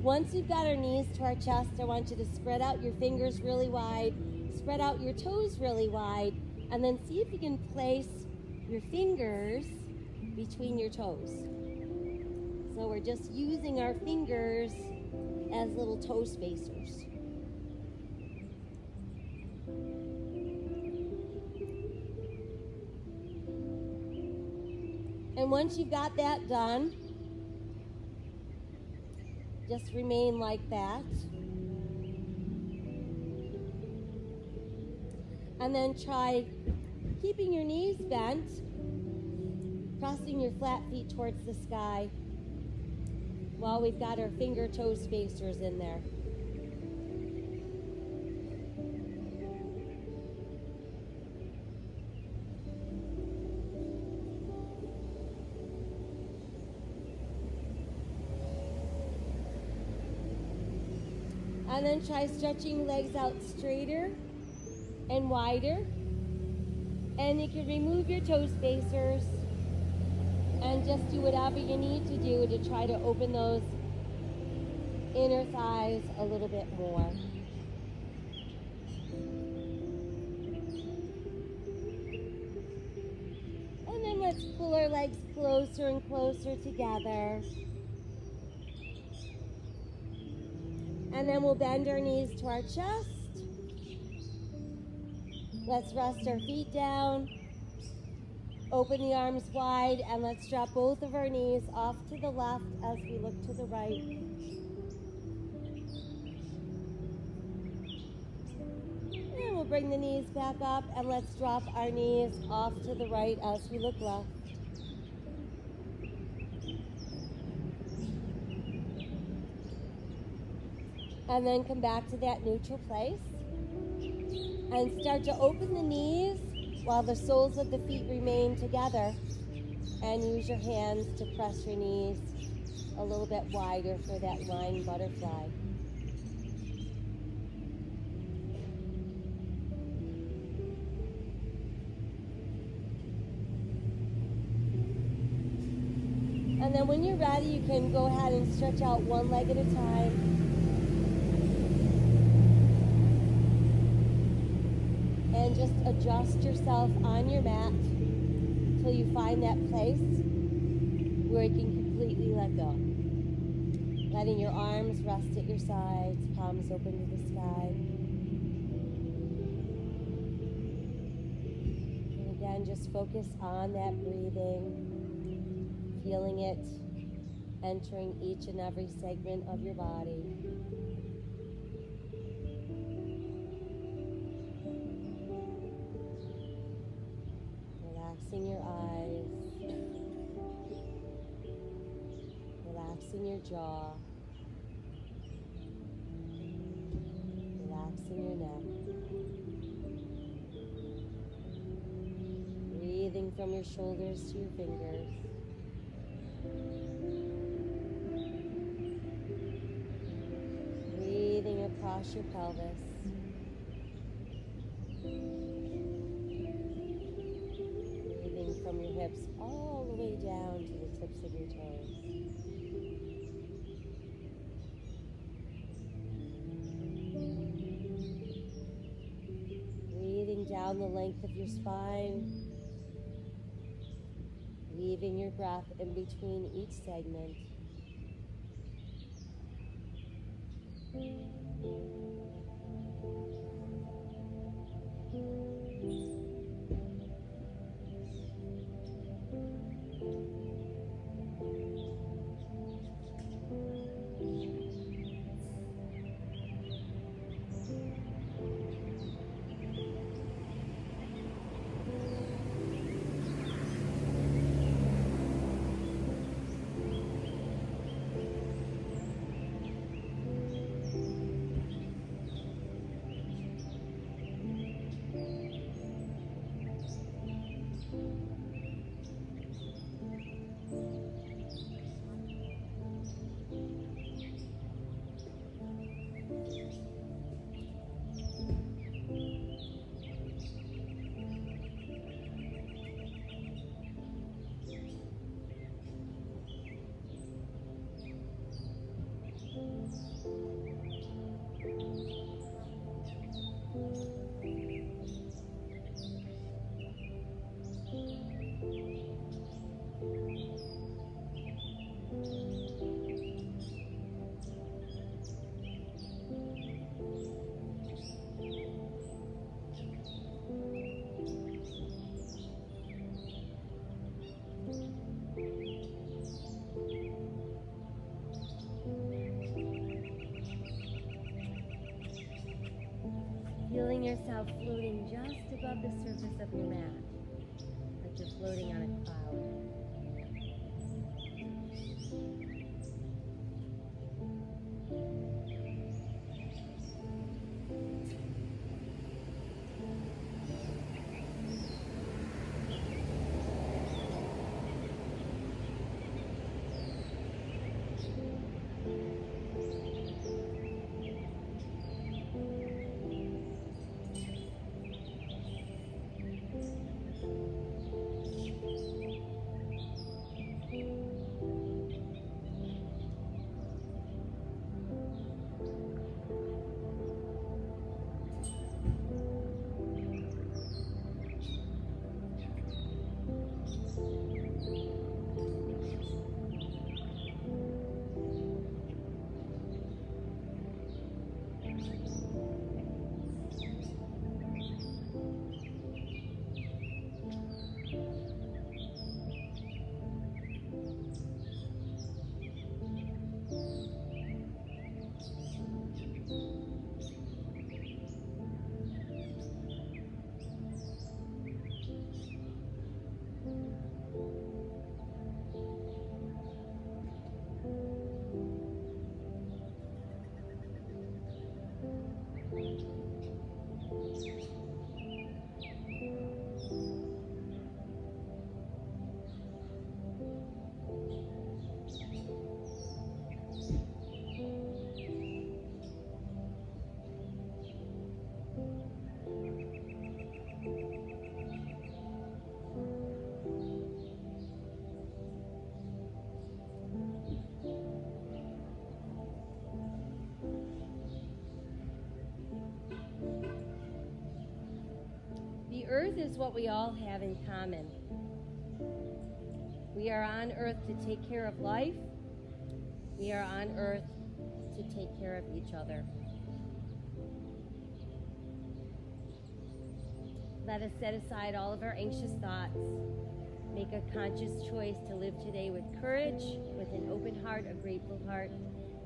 Once we've got our knees to our chest, I want you to spread out your fingers really wide, spread out your toes really wide, and then see if you can place your fingers between your toes. So we're just using our fingers as little toe spacers. And once you've got that done, just remain like that. And then try keeping your knees bent, crossing your flat feet towards the sky while we've got our finger toe spacers in there. And then try stretching legs out straighter and wider. And you can remove your toe spacers and just do whatever you need to do to try to open those inner thighs a little bit more. And then let's pull our legs closer and closer together. And then we'll bend our knees to our chest. Let's rest our feet down. Open the arms wide, and let's drop both of our knees off to the left as we look to the right. And we'll bring the knees back up, and let's drop our knees off to the right as we look left. And then come back to that neutral place. And start to open the knees while the soles of the feet remain together. And use your hands to press your knees a little bit wider for that lying butterfly. And then when you're ready, you can go ahead and stretch out one leg at a time. And just adjust yourself on your mat until you find that place where you can completely let go. Letting your arms rest at your sides, palms open to the sky. And again, just focus on that breathing, feeling it entering each and every segment of your body. Relaxing your eyes, relaxing your jaw, relaxing your neck, breathing from your shoulders to your fingers, breathing across your pelvis. fingertips all the way down to the tips of your toes. Breathing down the length of your spine, leaving your breath in between each segment. Feeling yourself floating just above the surface of your mat, like you're floating on a cloud. The earth is what we all have in common. We are on earth to take care of life. We are on earth to take care of each other. Let us set aside all of our anxious thoughts. Make a conscious choice to live today with courage, with an open heart, a grateful heart,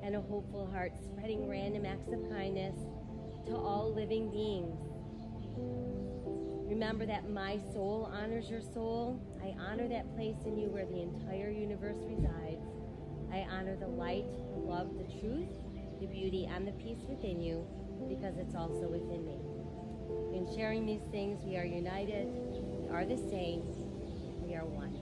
and a hopeful heart, spreading random acts of kindness to all living beings. Remember that my soul honors your soul. I honor that place in you where the entire universe resides. I honor the light, the love, the truth, the beauty, and the peace within you, because it's also within me. In sharing these things, we are united, we are the same, we are one.